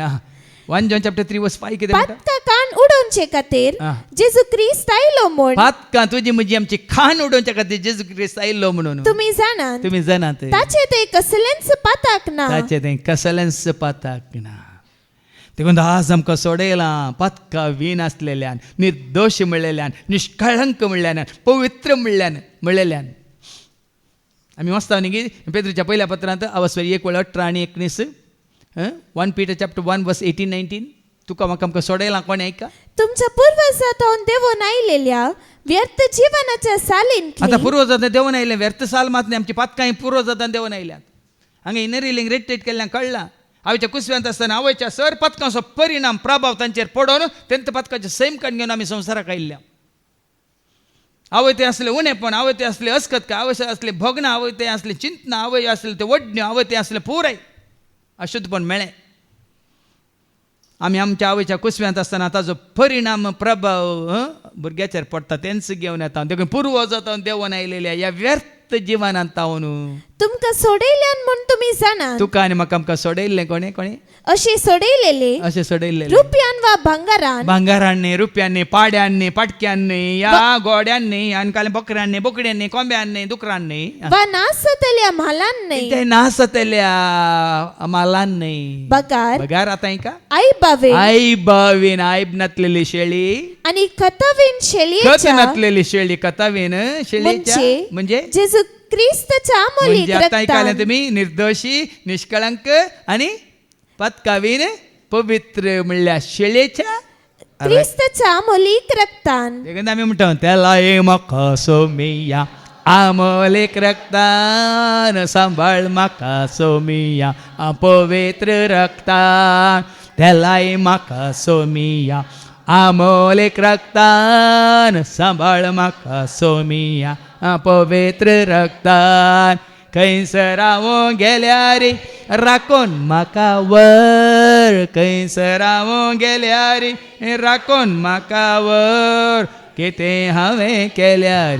1 John chapter 3:5 कितें म्हणटा पातका कान उडोवचे खातीर जेजू ख्रिस्त आयलो म्हूण पातकां तुजी म्हजी आमची खान उडोवच्या खातीर जेजू ख्रिस्त आयलो म्हणून तुम्ही जाणात ताचे ते कसलेंच पाताक ना देखून आज आमकां सोडयलां पातका वीन आसलेल्यान निर्दोश म्हणलेल्यान निष्कळंक म्हणल्यान पवित्र म्हणलेल्यान आमी वाचता न्ही की पेद्रूच्या पहिल्या पत्रांत अवस्वर 1:18 आणि 19 1 Peter chapter 1:18-19 तुका म्हाका आमकां सोडयलां कोणे ऐका तुमच्या पूर्वजांतून देवून आयलेल्या व्यर्थ जीवनाच्या सालींतली आता पूर्वजांत देवून आयले व्यर्थ साल मात न्ही आमची पातकां पूर्वजांत देवून आयल्यात हांगा इनरिलिंग रेट केल्ल्यान कळ्ळां आवयच्या कुसव्यांत आसतना आवयच्या सर पतकांचो परिणाम प्रभाव तांचेर पडोवन तेंच्या पतकाचे सैमकान घेवन आमी संवसाराक आयिल्ल्या आवय ते असले उणेपण आवय ते असले अस्कत आवय असले भग्न आवय ते असले चिंतना आवय असले ते वडण्यो आवय ते असले पुराय अशुद्धपण मेळे आमी आमच्या आवयच्या कुसव्यांत आसतना ताजो परिणाम प्रभाव भुरग्याचेर पडटा तेंच घेवन येता देखून पूर्वजांतून देवून आयलेल्या ह्या व्यर्थ जिवनांत तावन तुमकां सोडयल्यान म्हूण तुमी जाणात तुका आनी म्हाका आमकां सोडयल्लें कोणे अशें सोडयलेले रुपयान वा भांगारांनी रुपयांनी पाड्यांनी पाटक्यांनी या गोड्यांनी आनी काय बोकड्यांनी कोंब्यांनी दुकरांनी वा नासतल्या म्हालांनी बगार आता का आई बावीन आईब नातलेली शेळी आणि कथावीन शेळी कथावीन शेळीच्या म्हणजे जेजू ख्रिस्ताच्या अमोलिक रक्तान तुम्ही निर्दोषी निष्कळंक आणि पतकावीन पवित्र म्हणल्या शेळेच्या ख्रिस्ताच्या अमोलिक रक्तान देखून आमी म्हणटा त्याला म्हाका सोमिया अमोलिक रक्तान सांभाळ म्हाका सोमिया पवित्र रक्तान त्याला म्हाका सोमिया अमोलिक रक्तान सांभाळ म्हाका सोमिया पवित्र रक्तान खंयसर हांव गेल्यार राखोन म्हाका वर खंयसर हांव गेल्यार राखोन म्हाका वर कितें हांवें केल्यार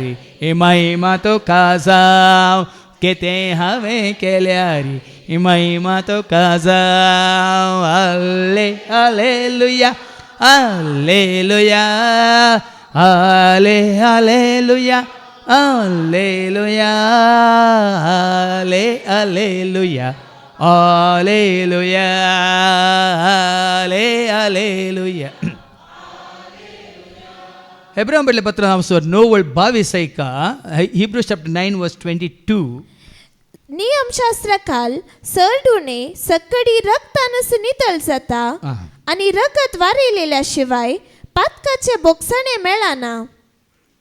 महिमा तुका जावं कितें हांवें केल्यार महिमा तुका जावं hallelujah hallelujah hallelujah Alleluia, alleluia, alleluia, alleluia. हेब्राय पत्र 9:22 ऐका हिब्रू चॅप्टर 9:22 नियमशास्त्र काल सरडुने सकडी रक्तानस नितळ जाता आणि रगत वारिलेल्या शिवाय पातकाचे बोक्सणे मेळना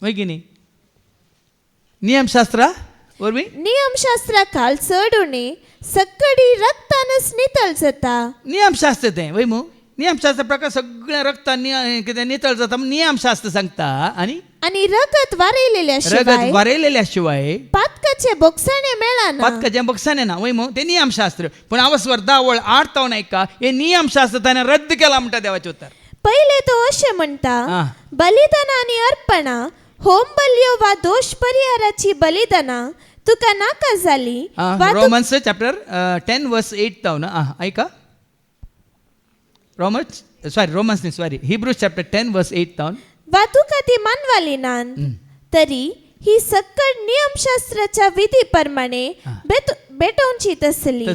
वैगिनी नियमशास्त्र वरवी नियमशास्त्र काल चढुने सकडी रक्तानस नितळ जाता नियमशास्त्र ते वय मू नियमशास्त्र प्रकार सगळ्या रक्तांनी कितें नितळ जाता नियमशास्त्र सांगता आणि रगत वारिलेल्या शिवाय पातकाचे बोक्सणे मेळना पातकाचे बोक्सणे ना वय मू ते नियमशास्त्र पण आवस्वर 10:8 तावन ऐका हे नियमशास्त्र त्याने रद्द केला म्हणटा देवाचे उत्तर पहिले तो अशें म्हणटा बलिदान आणि अर्पणा होम बलियो वा दोष परिहाराची बलिदाना तुका नाका जाली वा रोमन्स चॅप्टर 10 वर्स 8 ताव ना ऐका रोमन्स हिब्रूज चॅप्टर 10 वर्स 8 तावन वा तुका ती मानवाली नान तरी ही सक्कड नियमशास्त्राच्या विधी प्रमाणे भेटोवची तसली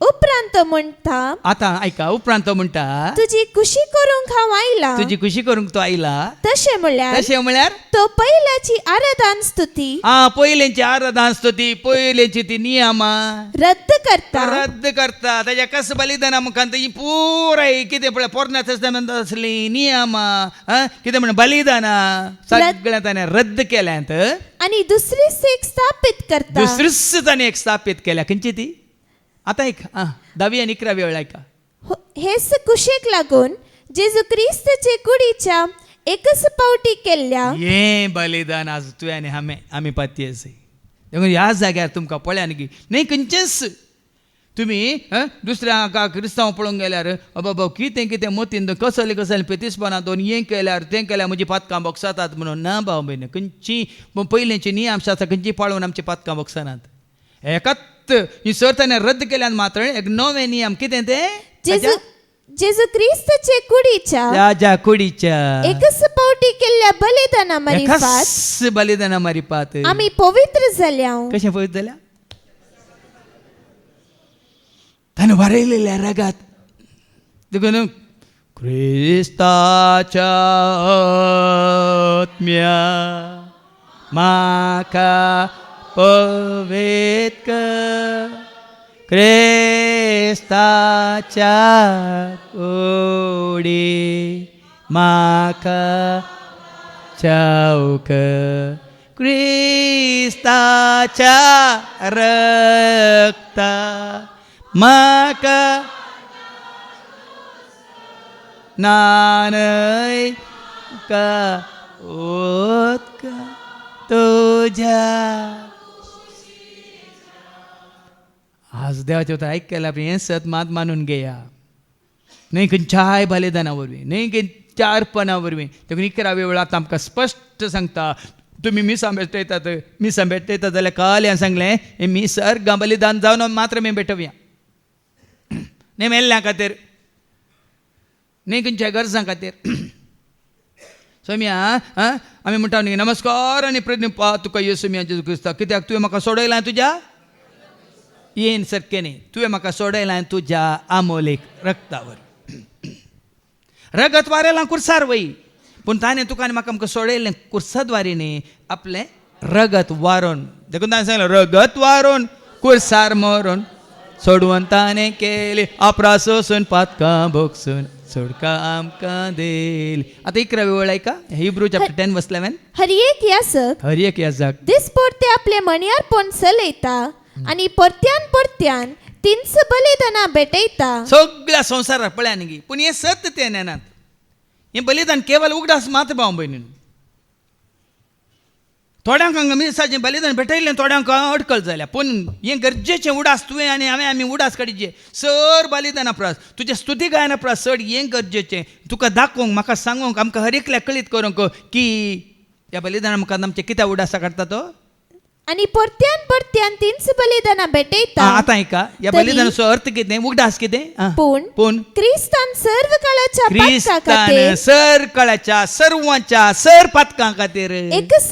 उपरांत म्हणता आता ऐका उपरांत म्हणटा तुझी खुशी करूंक हांव आयला तुझी खुशी करूंक तो आयला तशें म्हणल्यार तो पहिल्याची आराधन स्तुती पयलेंची आराधन स्तुती पयलेंची ती नियमा रद्द करता ताच्या कस बलिदाना मुखांत ही पुराय कितें पळय पोरना तस्तामेंत असली नियमा कितें म्हण बलिदाना सगळ्या ताणें रद्द केल्यांत आणि दुसरी सेक स्थापित करता दुसरीच ताणें एक स्थापित केल्या खंयची ती आता एक 10 आणि 11 वेळ ऐका हेच कुशेक लागून जेजू क्रिस्ताचे कुडीच्या एकच पावटी केल्ल्या हे बलिदान आज तुवें आनी आमी पातये देखून ह्या जाग्यार तुमकां पळया न्ही न्ही खंयचेच तुमी दुसऱ्या क्रिस्तांव पळोवंक गेल्यार बाबा कितें कितें मतीन कसले पेतीसपणां दोन हें केल्यार तें केल्यार म्हजी पातकां बोगसातात म्हणून ना भाव भयण खंयची पयलींची नियम शास्त्र खंयची पाळून आमची पातकां बोगसनात एकात ही सर्ताने रद्द केल्यान मात्र एक नवे नियम कितें तें जेजू क्रिस्ताचे कुडीच्या एकच पावटी केल्ल्या बलिदाना मारिपात आमी पवित्र जाल्या कशें पवित्र जाल्या ताणें वारयलेल्या रगात देखून क्रिस्ताच्या आत्म्या म्हाका पवित्र कर क्रिस्ताच्या कुडी म्हाका चावक क्रिस्ताच्या रक्ता म्हाका नानय का ओतका तुझ्या आज देवाचे उतर ऐक केला हें सत मात मानून घेया न्ही खंयच्याय बलिदाना वरवीं न्ही खंयच्या अर्पणा वरवीं देखून 11 वेळ आतां आमकां स्पश्ट सांगता तुमी मिसां भेटयतात जाल्यार काल हांवें सांगलें हें मिसार बलिदान जावन मात्र आमी भेटोवया न्ही मेल्ल्या खातीर न्ही खंयच्या गरजां खातीर सोम्या आमी म्हणटा न्ही नमस्कार आनी प्रतिपा तुका येसुम्या जेजू क्रिस्ता कित्याक तुवें म्हाका सोडयलां तुज्या येन सारकें न्ही तुवें म्हाका सोडयलां तुज्या आमोलेक रक्तावर रगत वारेलां कुर्सार वय पूण ताणें तुका आनी म्हाका आमकां सोडयलें कुर्साद्वारे न्ही आपलें रगत वारोवन देखून ताणें सांगलें रगत वारोवन कुर्सार मरोवन सोडवून ताणें केली अपराध सोसून पातकां भोगसून सोडका आमकां देल आता 11 वेळ ऐका हिब्रू चॅप्टर 10 वर्स 11 हर एक याजक दिसपोरते आपले मणयार पोन चलयता आणि परत्यान तिनच बलिदाना भेटयता सगळ्या संवसाराक पळया न्ही पूण हें सत्य तें नेनात हें बलिदान केवळ उगडास मात भाव भयणीन थोड्यांक हांगा मिसाचें बलिदान भेटयलें थोड्यांक अडकळ जाल्या पूण हें गरजेचें उडास तुवें आनी आमी उडास काडचे सर बलिदाना प्रास तुजें स्तुती गायना प्रास चड हें गरजेचें तुका दाखोवंक म्हाका सांगूंक आमकां हर एकल्याक कळीत करूंक की ह्या बलिदाना मुखार आमचे कित्याक उडासा काडटा तो आणि परत्यान तिनच बलिदाना भेटयता आता ऐका या बलिदानाचो अर्थ कितें उगडास कितें पूण क्रिस्तान सर्व काळाच्या सर्वांच्या सर पातकां खातीर एकच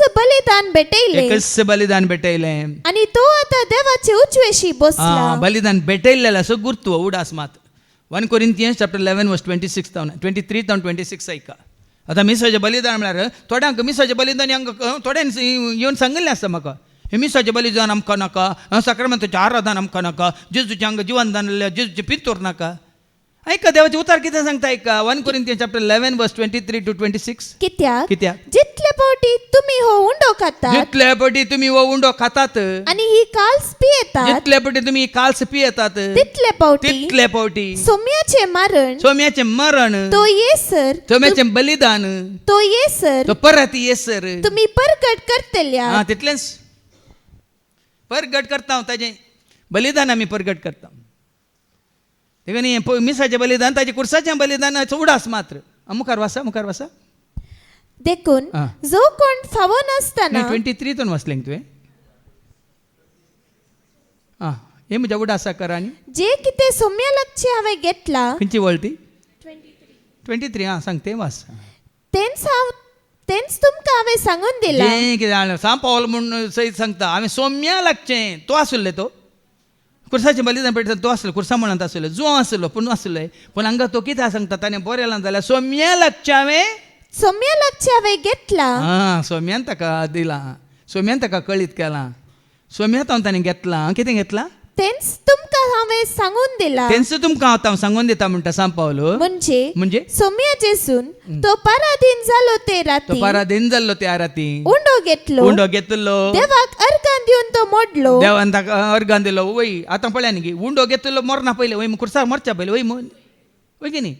बलिदान भेटयलें आणि तो आता देवाचे उजवेशी बसला बलिदान भेटयलेला असो गुर्तू उडास मात 1 Corinthians chapter 11 verse 23 to 26 ऐका आता मिसाचें बलिदान म्हळ्यार थोड्यांक मिसाचें बलिदान थोड्यांनी येवन सांगिल्लें आसता म्हाका हे मिसाचें बलिदान आमकां नाका साक्रामेंताचें आराधन आमकां नाका जेजूचें हांगा जिवन दान जेजूचें पितूर नाका ऐका देवाचें उतर कितें सांगता ऐका 1 Corinthians chapter 11 verse 23 to 26 कित्याक जितले पावटी तुमी हो उंडो खातात आणि ही काल्स पियेतात जितले पावटी तुमी काल्स पियेतात तितले पावटी सोम्याचें मरण तो येसर सोम्याचें बलिदान तो येसर तो परत येसर तुमी परगट करतल्या तितलेंच परगट करता ताजें बलिदान आमी परगट करता देखून मिसाचें बलिदान ताजें कुर्साचें बलिदान उडास मात्र मुखार वासा देखून आ. जो कोण फावो नासतना 23 वाचलें तुवें आं हे म्हज्या उडासा करा आनी जे कितें सौम्य लक्ष हांवें घेतला खंयची वळटी 23 आं सांग तें वाच तेंच तुमकां हांवें सांगून दिला जें कितें जालें सांग पावल म्हूण सयत सांगता हांवें सौम्या लागचें तो आसले तो कुर्साचें बलिदान पेटता तो आसलो कुर्सा म्हणत आसलो जो आसलो पूण आसलो पूण हांगा तो कितें सांगता ताणें बरें जाल्यार सौम्या लागचें हांवें सौम्य लक्ष हांवें घेतला हां सौम्यान ताका दिलां सौम्यान ताका कळीत केलां सौम्यात हांव ताणें घेतलां कितें घेतलां तेंच तुमकां हांवें सांगून दिला तेंच तुमकां हांव सांगून दिता म्हणटा सांग पावलो म्हणजे म्हणजे सौम्य जेसून तो पराधीन जालो ते तो राती पराधीन जाल्लो त्या राती उंडो घेतलो उंडो घेतलो देवाक अर्घान दिवन तो मोडलो देवान ताका अर्घान दिलो वय आतां पळया न्ही उंडो घेतलो मरना पयलें वय कुर्सार मरच्या पयलें वय वय की न्ही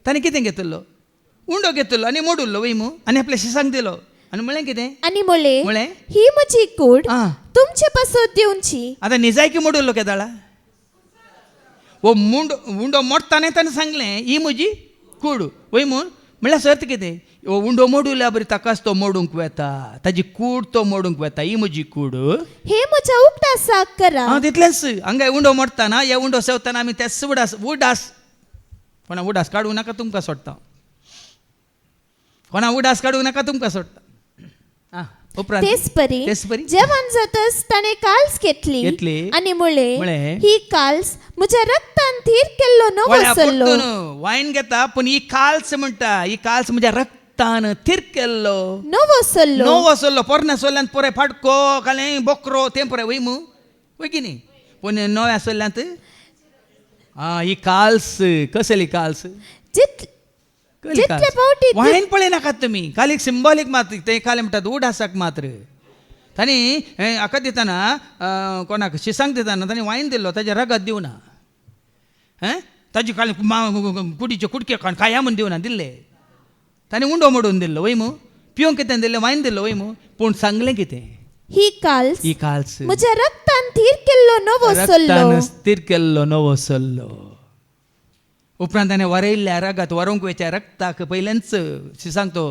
ताणें कितें घेतलो उंडो घेतलो आनी मोडुल्लो वय आनी आपल्या शिसांक दिलो आनी म्हळें कितें आनी म्हळें म्हळें ही म्हजी कूड आं तुमचे पासत दिवची आतां निजायकी मोडुल्लो केदाळा वो उंडो मोडटाने ताणें सांगलें ही म्हजी कूड वय म्हळ्यार सर्त कितें वो उंडो मोडुल्या बरी ताकाच तो मोडूंक वेता ताजी कूड तो मोडूंक वेता ही म्हजी कूड हे म्हज्या उगडासाक करा हां तितलेंच हांगा उंडो मोडटाना हे उंडो सेवताना आमी तेच कोणा उडास काडूं नाका तुमकां सोडटा कोणा उडास काडूं नाका तुमकां सोडटा आं उपरांत तेच परी जेवण जातच ताणें काल्स घेतली आनी म्हळें ही काल्स म्हज्या रक्तान थीर केल्लो नवो सल्लो वायन घेता पूण ही काल्स म्हणटा ही काल्स म्हज्या रक्तान थीर केल्लो नवो सल्लो पोरण्या सोल्ल्यान पुरे फाटको कालें बोकरो तें पुरे वय की न्ही पूण नव्या सोल्ल्यांत ही काल्स कसली काल्स जितले फावटी वायन पळय नाकात तुमी खाली सिंबॉलीक मात्र ते खाली म्हणटात उडासाक मात्र तांणी हाका दितना कोणाक शिसांक दितना तांणी वायन दिल्लो ताच्या रगत दिवना ताजी खाली कुडीचे कुडके खाया म्हूण दिवना दिल्ले तांणी उंडो मोडून दिल्लो वय पिवंक कितें दिल्लें वायन दिल्लो वय पूण सांगलें कितें ही काल्स म्हज्या रक्तान थीर केल्लो नवो सल्लो उपरांत ताणें वरयल्ल्या रगात वरोंक वेच्या रक्ताक पयलेंच शिसांक तो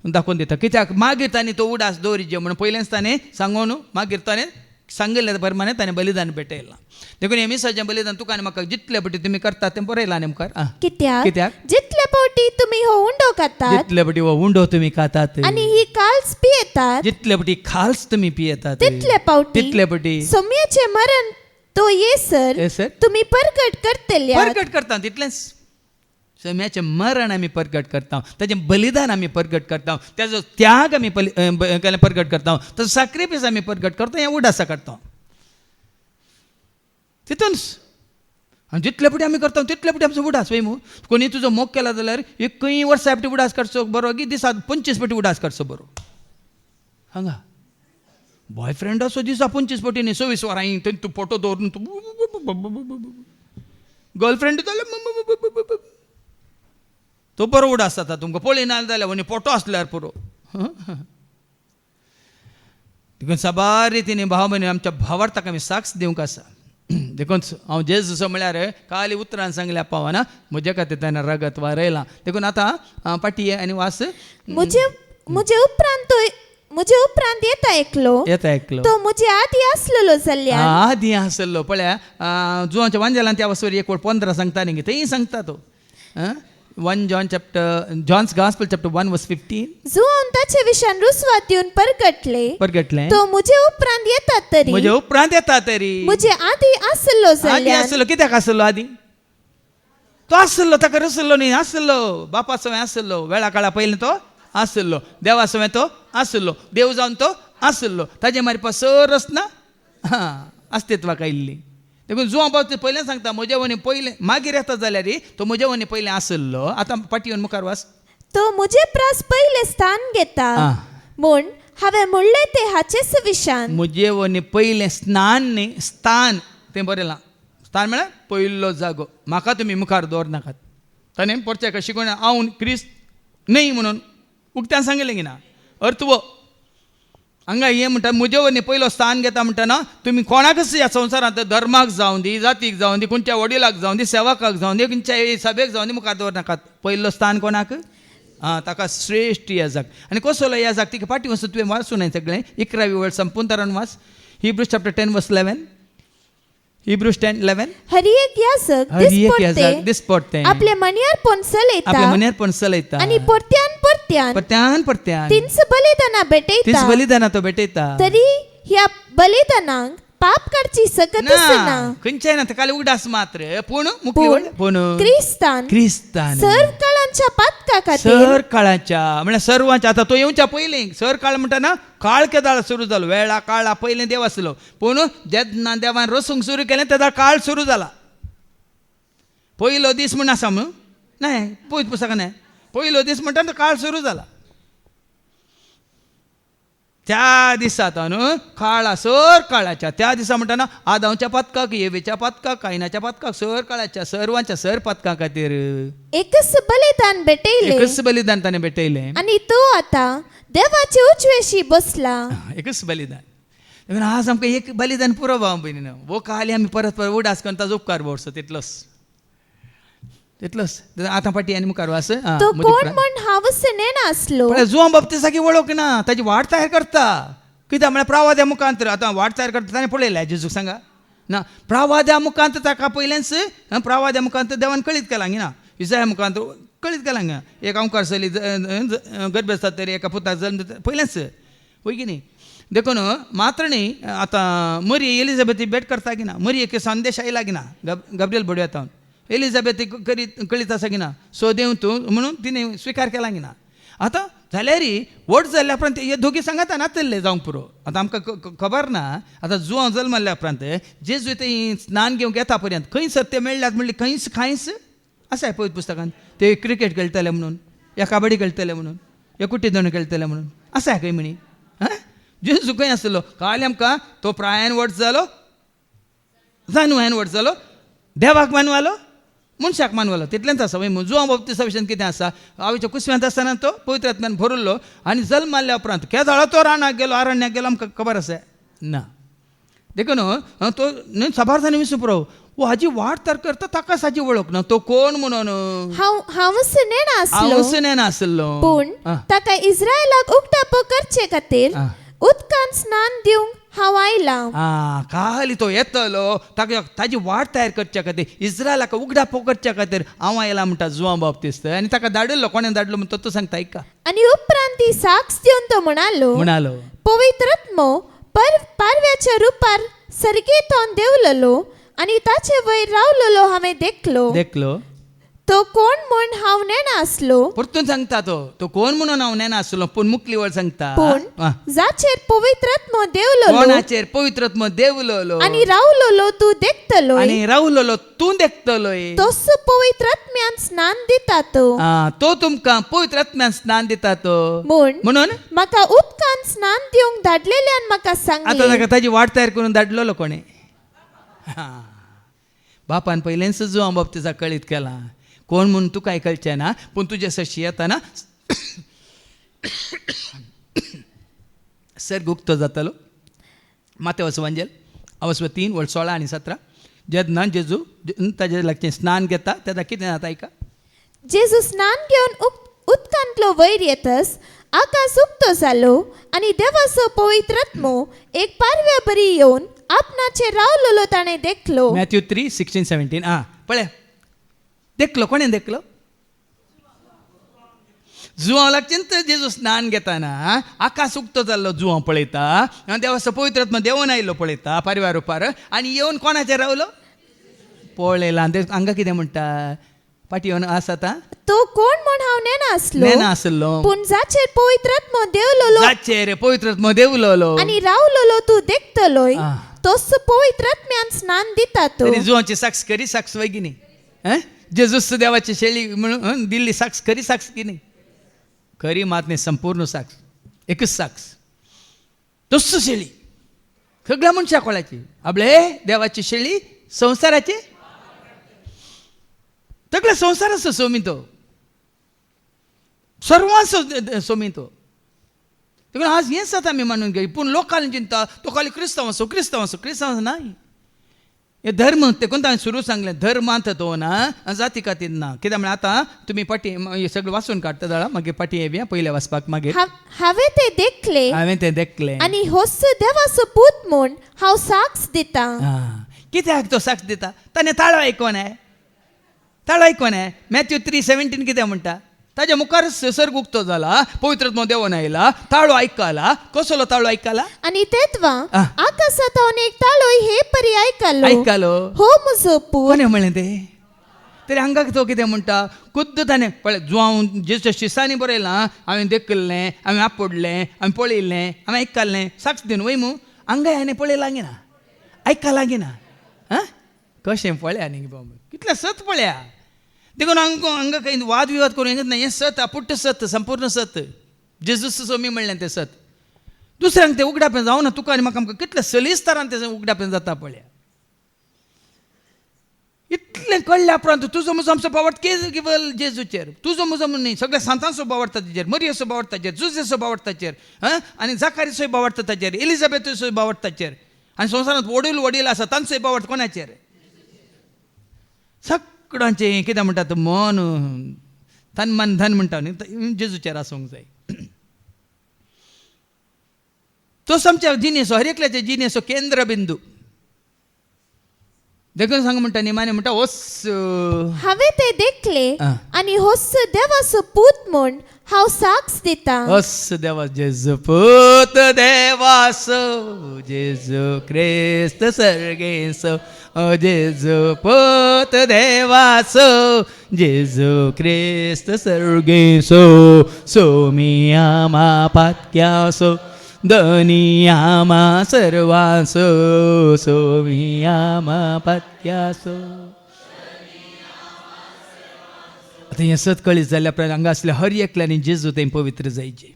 दाखोवन दिता कित्याक मागीर ताणें तो उडास दवरिजे म्हणून पयलेंच ताणें सांगून मागीर ताणें सांगिल्ल्या प्रमाणे ताणें बलिदान पेटयलां देखून हे मिसाचें बलिदान तुका आनी म्हाका जितले फावटी तुमी करतात तें बरयलां न्ही मुखार कित्याक जितले फावटी तुमी हो उंडो खातात जितले फावटी हो उंडो तुमी खातात आनी ही काल्स पियेतात जितले फावटी खाल्स तुमी पियेतात तितले फावटी सौम्याचें मरण तो येसर तुमी परगट करता तितलेंच सौम्याचें मरण आमी परगट करता ताचें बलिदान आमी परगट करता ताजो त्याग आमी परगट करता ताजो सॅक्रिफायस आमी परगट करता हें उडासा करता तितूनच आनी जितले फावटी आमी करता तितले फावटी आमचो उडास वय कोणी तुजो मोग केला जाल्यार एकय वर्सा फावटी उडास करचो बरो की दिसाक 25 फावटी उडास करचो बरो हांगा बॉयफ्रेंड असो दिसा 25 फावटी न्ही 26 वरां तूं फोटो दवरून तूं गर्लफ्रेंड जाल्यार तो बरो उडास जाता तुमकां पळयना जाल्यार म्हणे फोटो आसल्यार पुरो देखून साबार रितीन भाव भयणी आमच्या भावार्थाक आमी साक्ष दिवंक आसा देखून हांव जेजूस म्हळ्यार खाली उतरान सांगल्या पावना म्हजे खातीर ताणें रगत वारयलां देखून आतां पाटी आनी वास म्हजे उपरांत येता एकलो तो म्हजे आदी आसलेलो जाल्यार आदी आसलो पळया जुवांच्या वांजेलान त्या वसवर एक 15 सांगता न्ही तेंय सांगता तो 1 John's Gospel chapter 1 verse 15 जुआन ताचे विशयान रुसवात दिवन परगटले तो म्हजे उपरांत येता तरी म्हजे आदी आसलो कित्याक आसलो आदी तो आसलो ताका रुसलो न्ही आसलो बापा सवय आसलो वेळा काळा पयलीं तो आसलो देवा सवय तो आसलो देव जावन तो आसलो ताजे मारी पसर आसना अस्तित्वाक आयिल्ली देखून जुवा बाबतींत पयलें सांगता म्हजे वनी पयलें मागीर येता जाल्यार तो म्हजे वनी पयलें आसलो आतां पाटी येवन मुखार वास तो म्हजे प्रास पयलें स्थान घेता म्हूण हांवें म्हणलें ते हाचेच विशयान म्हजे वनी पयलें स्थान तें बरयलां स्थान म्हळ्यार पयलो जागो म्हाका तुमी मुखार दवरनाकात ताणें परचें कशें कोण हांव क्रिस्त न्हय म्हणून उक्त्यान सांगिल्लें की ना अर्थ वो हांगा हें म्हणटा म्हजे वनी पयलो स्थान घेता म्हणटना तुमी कोणाकच ह्या संवसारांत धर्माक जावं दी जातीक जावं दी खंयच्या वडिलाक जावं दी सेवकाक जावं दी खंयच्या सभेक जावं दी मुखार दवरनाकात पयलो स्थान कोणाक ताका श्रेष्ठ याजक आनी कसलो याजक तिका फाटी वचून तुवें वाचूं नाय सगळें 11वी वेळ संपून तरान वाच हिब्रूज चॅप्टर 10 वर्स 11 हिब्रूज 10:11 हरी एक याजक दिसपडते आपल्या मन्यार पण चलयता आनी परत्यान तिन्स बलिदाना तो भेटयता तरी ह्या बलिदानांक पाप काडची सकतच ना खंयच्याय ना ताका उगडास मात्र पूण क्रिस्तान सर काळांच्या पातका खातीर सर काळाच्या म्हळ्यार सर्वांच्या आता तो येवच्या पयलीं सर काळ म्हणटा ना काळ केदाळ सुरू जालो वेळा काळा पयलीं देव आसलो पूण जेन्ना देवान रसूंक सुरू केलें तेदा काळ सुरू जाला पयलो दीस म्हण आसा म्हणून न्हय पळयत पुस्तकां न्हय पयलो दीस म्हणटा तो काळ सुरू जाला त्या दिसात न्हू काळा सर काळाच्या त्या दिसा म्हणटाना आदावच्या पातकाक येवेच्या पातकाक कायनाच्या पातकाक सर काळाच्या सर्वांच्या सर पातका खातीर एकच बलिदान ताणें भेटयलें आनी तो आता देवाचे उजवेशी बसला एकच बलिदान आज आमकां एक बलिदान पुरो भाव भयणी वो काली आमी परत परत उडास करून ताजो उपकार भरसो तितलोच आतां फाटी आनी मुखार वास तो कोण म्हण हांवच नेना आसलो जुवां बाप्तिसाची वळख ना ताची वाट तयार करता कित्याक म्हळ्यार प्रवाद्या मुखांतर आतां वाट तयार करता ताणें पळयल्या जेजूक सांगा ना प्रवाद्या मुखांत ताका पयलेंच प्रवाद्या मुखांत देवान कळीत केलां ना इसाया मुखांत कळीत केलां एक अंकार चली गर्भ आसता तरी एका पुताक जल्म पयलेंच वय की न्ही देखून मात्र न्ही आतां मरी एलिझाबेथी भेट करता की ना मरी एक संदेश आयला की ना गब्रियल बडयो येता एलिझाबेथ कळीत आसा की ना सो देव तूं म्हणून तिणें स्विकार केला की ना आतां जाल्यार व्हड जाल्ल्या उपरांत हे दोगी सांगात नातल्ले जावंक पुरो आतां आमकां खबर ना आतां जुवां जल्मल्ल्या उपरांत जेजू ते स्नान घेवंक येता पर्यंत खंय सत्य मेळ्ळ्यात म्हणली खंयच आसा पळयत पुस्तकांत ते क्रिकेट खेळटले म्हणून या कबड्डी खेळटले म्हणून या कुट्टी दोन खेळटले म्हणून आसा खंय म्हणी जेजू खंय आसलो काल आमकां तो प्रायान व्हड जालो जानुयान व्हड जालो देवाक मानवालो मनशाक मानवालो तितलेंच आसा वय जुवां बाप्तिसा विशयान कितें आसा आवयच्या कुसव्यांत आसतना तो पवित्र आत्म्यान भरल्लो आनी जल्म मारल्या उपरांत केदाळो तो रानाक गेलो आरण्याक गेलो आमकां खबर आसा ना देखून तो न्हय साबारदानी विसू पुरो वो हाजी वाट तर करता ताकाच हाजी वळख ना तो कोण म्हणून हांवच नेना आसलो पूण ताका इस्रायलाक उगडापो करचे खातीर उदकांत स्नान दिवंक हांव आयला खाली तो येतलो ताका ताजी वाट तयार करच्या खातीर इस्रायलाक उगडापो करच्या खातीर हांव आयला म्हणटा जुवां बाप्तिस्त आनी ताका धाडलो कोणें धाडलो म्हणटा तो सांगता ऐका आनी उपरांत ती साक्ष दिवन तो म्हणालो पवित्र आत्मो पारव्याच्या रुपार सर्गेंतोन देंवलेलो आनी ताचे वयर रावलेलो हांवें देखलो तो कोण म्हण हांव नेना आसलो परतून सांगता तो कोण म्हणून हांव नेना आसलो पूण मुखली वळ सांगता जाचेर पवित्र आत्मो देंवलेलो कोणाचेर पवित्र आत्मो देंवलेलो आनी रावलेलो तूं देखतलो आनी रावलेलो तूं देखतलोय तोच पवित्र आत्म्यान स्नान दिता तो तुमकां पवित्र आत्म्यान स्नान दिता तो म्हणून म्हाका उदकान स्नान दिवंक धाडलेल्यान म्हाका सांगलें आतां ताची वाट तयार करून धाडलेलो कोणें बापान पयलेंच जुवां बाप्तिसा कळीत केला कोण म्हणून तुका आयकलचें ना पूण तुजे सशी येताना सर्ग उक्तो जातालो मातेवाचो वांजेल अवस्व 3 वर्स 16 आनी 17 जेन्ना जेजू ताजे लागचें स्नान घेता तेन्ना कितें जाता आयका जेजू स्नान घेवन उदकांतलो वयर येतस आकाश उक्तो जालो आनी देवाचो पवित्र आत्मो एक पारव्या बरी येवन आपणाचेर रावलेलो ताणें देखलो मॅथ्यू 3:16-17 पळय देखलो कोणें देखलो जुवां लागचें जेजू स्नान घेताना आकाश उक्तो जाल्लो जुवां पळयता देवाचो पवित्र आत्मा देंवन आयिल्लो पळयता पारव्या रुपार आनी येवन कोणाचेर रावलो पळयला हांगा कितें म्हणटा पाटी येवन आसा तो कोण म्हण हांव नेना आसलो पूण जाचेर पवित्र आत्मो देंवलेलो आनी रावलेलो तूं देखतलोय तोच पवित्र आत्म्यान स्नान दिता तो जुवांची साक्ष खरी साक्ष वय की न्ही जेजूस देवाची शेळी म्हणून दिल्ली साक्ष खरी साक्ष की न्ही खरी मात न्ही संपूर्ण साक्ष एकच साक्ष तोच शेळी सगळ्या मनशा कोळाची आपले देवाची शेळी संवसाराची सगळ्या संवसाराचो सोमितो सर्वांचो सोमितो देखून आज हेंच जाता आमी मानून घेय पूण लोकांनी चिंता तो खाली क्रिस्तांव असो नाही हे धर्म ते कोणता हांवें सुरू सांगलें धर्मांत तो ना जाती खातीर ना कित्याक म्हळ्यार आतां तुमी पाटी हे सगळें वाचून काडटा जाल्यार मागीर पाटी येवया पयले वाचपाक मागीर हांवें ते देखले हांवें तें देखलें आनी होस देवाचो पूत म्हूण हांव साक्ष दिता. कित्याक तो साक्ष दिता ताणें ताळो आयकोनाय मॅथ्यू 3:17 कितें म्हणटा ताज्या मुखार सर्ग उक्तो जाला पवित्रात्मो देवान आयला ताळो आयकला कसलो ताळो आयकला आनी तेदवा आकाशांत एक ताळो हे परी आयकलो हो म्हजो पूत. कोणें म्हणलें तें तरी हांगा तो कितें म्हणटा खुद्द ताणें पळय जो हांव जेच्या शिसांनी बरयलां हांवें देखल्लें हांवें आपडलें हांवें पळयल्लें हांवें आयकल्लें साक्ष दिवन वय मू हांगाय हांवें पळय लागीना आयका लागीना कशें पळया न्ही बाबा कितलें सत पळया देखून हांगा काही वाद विवाद करूं हें ना हें सत अपुट्ट सत संपूर्ण सत जेजूस सोमी म्हणलें तें सत दुसऱ्यांक तें उगडापें जावं ना तुका आनी म्हाका आमकां कितलें सलिस्तारान तें उगडापें जाता पळया इतलें कळ्ळ्या उपरांत तुजो म्हजो आमचो भावार्थ केवल जेजूचेर तुजो म्हजो न्ही सगळ्या संतांचो भावार्थ ताचेर मरियेचो भावार्थ ताचेर जुजेचो भावार्थ ताचेर आनी जाकारीचोय भावार्थ ताचेर एलिझाबेथचोय भावार्थ ताचेर आनी संवसारांत वडील आसा तांचोय भावार्थ कोणाचेर सगळ्यांचें कितें म्हणटा मन तन मन धन म्हणटा न्ही जेजूचेर आसूंक जाय. तोच आमच्या जिनेचो हर एकल्याच्या जिनेचो केंद्र बिंदू देखून सांग म्हणटा निमाणे म्हणटा ओस हांवें ते देखले आनी होस देवाचो पूत म्हूण हांव साक्ष दिता. ओस देवा जेजू पूत देवासो जेजू क्रिस्त सर्गेसो जेजू पूत देवासो जेजू क्रिस्त सर्गेसो सोमियामा पात्यासो दनियामा सर्वासो सोमियामा पात्यासो. आता हें सत कळीत जाल्या उपरांत हांगा असल्या हर एकल्यानी जेजू तें पवित्र जायचें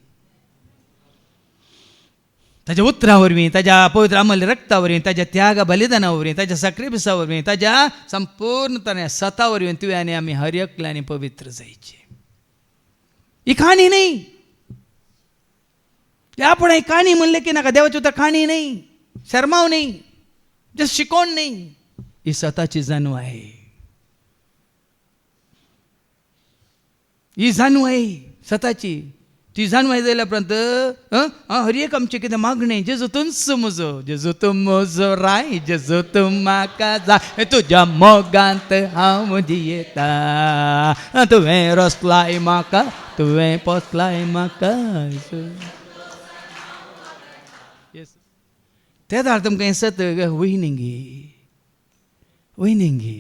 ताज्या उतरां वरवीं ताज्या पवित्र अमूल्य रक्ता वरवीं ताज्या त्याग बलिदाना वरवीं ताज्या साक्रिफिसा वरवीं ताज्या संपूर्णपणे सता वरवीं तुवें आनी आमी हर एकल्यानी पवित्र जायचें. ही काणी न्ही आपण ही काणी म्हणले की नाका देवाची उतर काणी नाही शर्माव नाही जस्ट शिकवण नाही ही स्वतःची जाणीव आहे ही जाणीव आहे स्वतःची ती जाणीव आहे जाल्या उपरांत हर एक आमचें कितें मागणें जेजू तुमचो म्हजो जेजू तूं म्हजो राय जेजू तूं म्हाका जाय तुज्या मोगांत हांव जियेता तुवें रचलाय म्हाका तुवें पोसलाय म्हाका ते धाड तुमकां हें सत वयनिंगी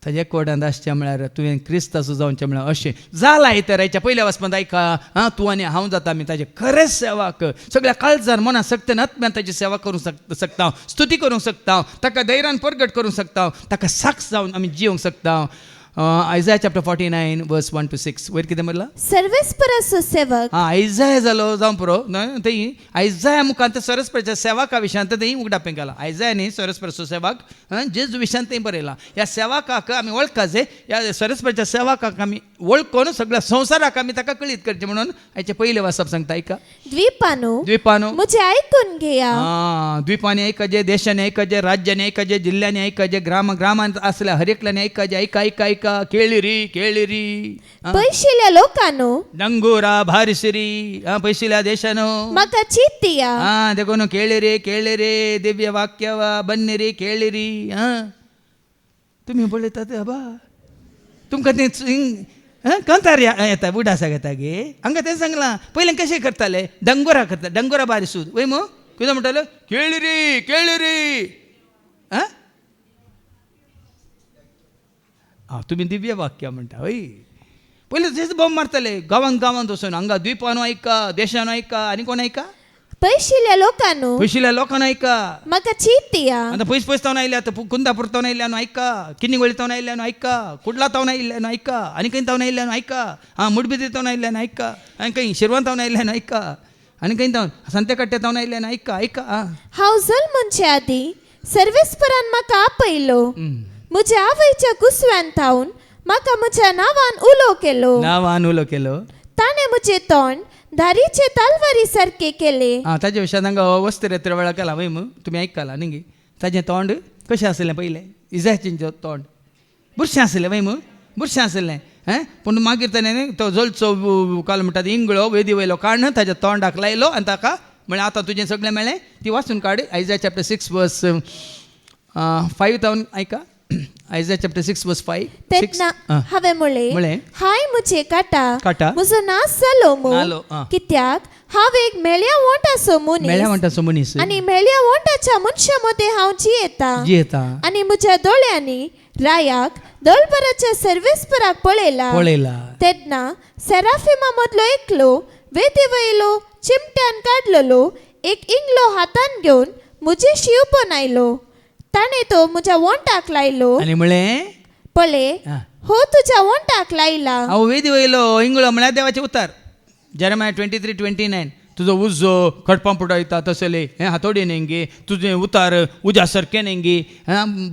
ताज्या कोडांत आसचें म्हळ्यार तुवें क्रिस्ताचो जावचें म्हळ्यार अशें जाला इतराच्या पयल्या वचपांत आयका तूं आनी हांव जाता आमी ताजे खरेंच सेवाक सगळ्या काळजार मना सक्तीन आत्म्यान ताची सेवा करूंक शकता स्तुती करूंक शकता ताका धैर्यान परगट करूंक शकता ताका साक्ष जावन आमी जिवंक शकता. Isaiah chapter 49 verse 1 to 6 वयर कितें म्हणला सर्वेस्पराचो सेवक आयजाया जालो जावं पुरो थंय आयजाया मुखांत सरस्वराच्या सेवका विशयांत थंय उगडापें केलां आयजायानी सरस्वराचो सेवक जेजू विशयांत थंय बरयलां ह्या सेवकाक आमी वळखाचे ह्या सरस्वराच्या सेवकाक आमी वळखून सगळ्या संवसाराक आमी ताका कळीत करचें म्हणून हाचे पयले वाचप सांगता ऐका द्वीपानो म्हजें आयकून घेया द्वीपांनी आयकजे देशांनी आयकजे राज्यांनी आयकजे जिल्ल्यांनी आयकजे ग्रामांत आसल्या हर एकल्यानी आयकजे ऐका केळिरी पयशिल्ल्या लोकांनो डंगुरा भारिसिरी पयशिल्ल्या देशानो म्हाका चित्त दिया देखून केळिरे दिव्य वाक्य बन्निरी केळिरी तुमी पळयता ते बाबा तुमकां तें कंतार येता बुडासा घेता गे हांगा तें सांगलां पयलें कशें करताले डंगोरा बारिसूद वय मो कितें म्हणटाले केळिरी तुमी दिव्य वाक्य म्हणटा हय पयलीं तेच बॉम्ब मारताले गांवांत वचून हांगा द्वीपानो ऐका देशानो ऐका आनी कोण ऐका पयशिल्ल्या लोकांनो ऐका म्हाका चित्त दिया आतां पयस तावन आयल्या आतां कुंदापूर तावन आयल्यानो ऐका किन्नीगोळी तावन आयल्यानो ऐका कुडला तावन आयल्यानो ऐका आनी खंय तावन आयल्यानो ऐका मुडबिद्री तावन आयल्यानो ऐका आनी खंय शिरवान तावन आयल्यानो ऐका आनी खंय तावन सांतेकट्टे तावन आयल्यानो ऐका हांव जल्मचे आदीं सर्वेस्परान म्हाका आपयलो म्हज्या आवयच्या कुसव्यान थावन म्हाका म्हज्या नांवान उलो केलो ताणें म्हजें तोंड धारीचे तलवारी सारके केले ताजे विशयान हांगा वस्त्र येत्र वेळा केला वय तुमी आयकला न्ही ताजें तोंड कशें आसलें पयलें इजायाचें तोंड बुरशें आसलें वय बुरशें आसलें पूण मागीर ताणें तो जळचो काल म्हणटा इंगळो वेदी वयलो काडून ताच्या तोंडाक लायलो आनी ताका म्हळ्यार आतां तुजें सगळें मेळ्ळें ती वाचून काड आयजाया चॅप्टर 6 वर्स 5 जावन ऐका आयजाया चॅप्टर 6 वर्स 5 तेन्ना हांवें म्हळें हाय म्हजे काटा म्हजो नास जालो कित्याक हांव एक मेळ्या वोंटाचो मनीस आनी मेळ्या वोंटाच्या मनशा मदें हांव जियेता आनी म्हज्या दोळ्यांनी रायाक दळबराच्या सर्वेस्पराक पळयला तेन्ना सेराफिमा मदलो एकलो वेदी वयलो चिमट्यान काडलेलो एक इंगलो हातान घेवन म्हजेशी उबो आयलो ताणें तो म्हज्या वोंटाक लायलो आनी म्हळें पळय हो तुज्या वोंटाक लायला हांव वेदी वयलो इंगळो म्हळ्यार देवाचें उतार जेरेमाया 23:29 तुजो उजो खडपां पुडयता तसले हातोडी नेंगे तुजें उतार उज्या सारकें नेंगे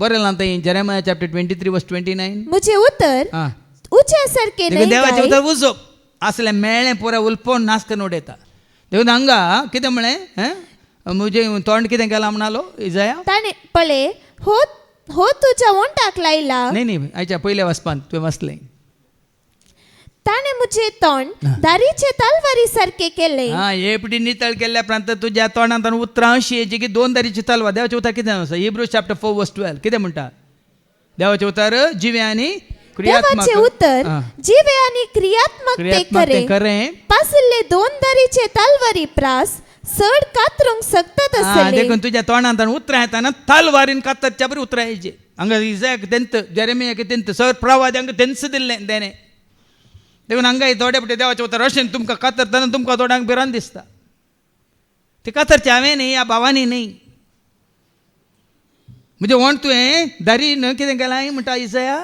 बरें लां जेरेमाया चॅप्टर 23 वर्स 29 म्हजें उतर उज्या सारकें देवाचें उतर उजो असलें मेळ्ळें पुरो उलपोन नास करून उडयता देखून हांगा कितें म्हळें म्हजें तोंड कितें केलां म्हणलो इजाया ताणें पळय हो तुज्या वोंटाक लायला न्ही आयच्या पयल्या वचपान तुवें वाचलें ताणें म्हजें तोंड दारीचे तलवारी सारकें केलें एपटी नितळ केल्ल्या प्रांत तुज्या तोंडांत उतरां अशीं येची की 2 दारीची तलवार देवाचें उतर कितें आसा हिब्रूज चॅप्टर 4 वर्स 12 कितें म्हणटा देवाचें उतर जिवे आनी देवाचें उतर जिवे आनी क्रियात्मक ते खरें पासले 2 दारीचे तलवारी प्रास चड कातरूंक सकतात आसले देखून तुज्या तोंडांत उतरां येताना तलवारीन कातरच्या बरी उतरां येयची हांगा इजायाक तेंत जेरेमियाक तेंत सर प्रवाद्यांक तेंच दिल्लें देणे देखून हांगा थोडे पटे देवाचें उतर अशें तुमकां कातरतना तुमकां थोड्यांक भिरांत दिसता ते कातरचें हांवें न्ही ह्या भावानी न्ही म्हणजे वोंट तुवें दारीन कितें केलां म्हणटा इजाया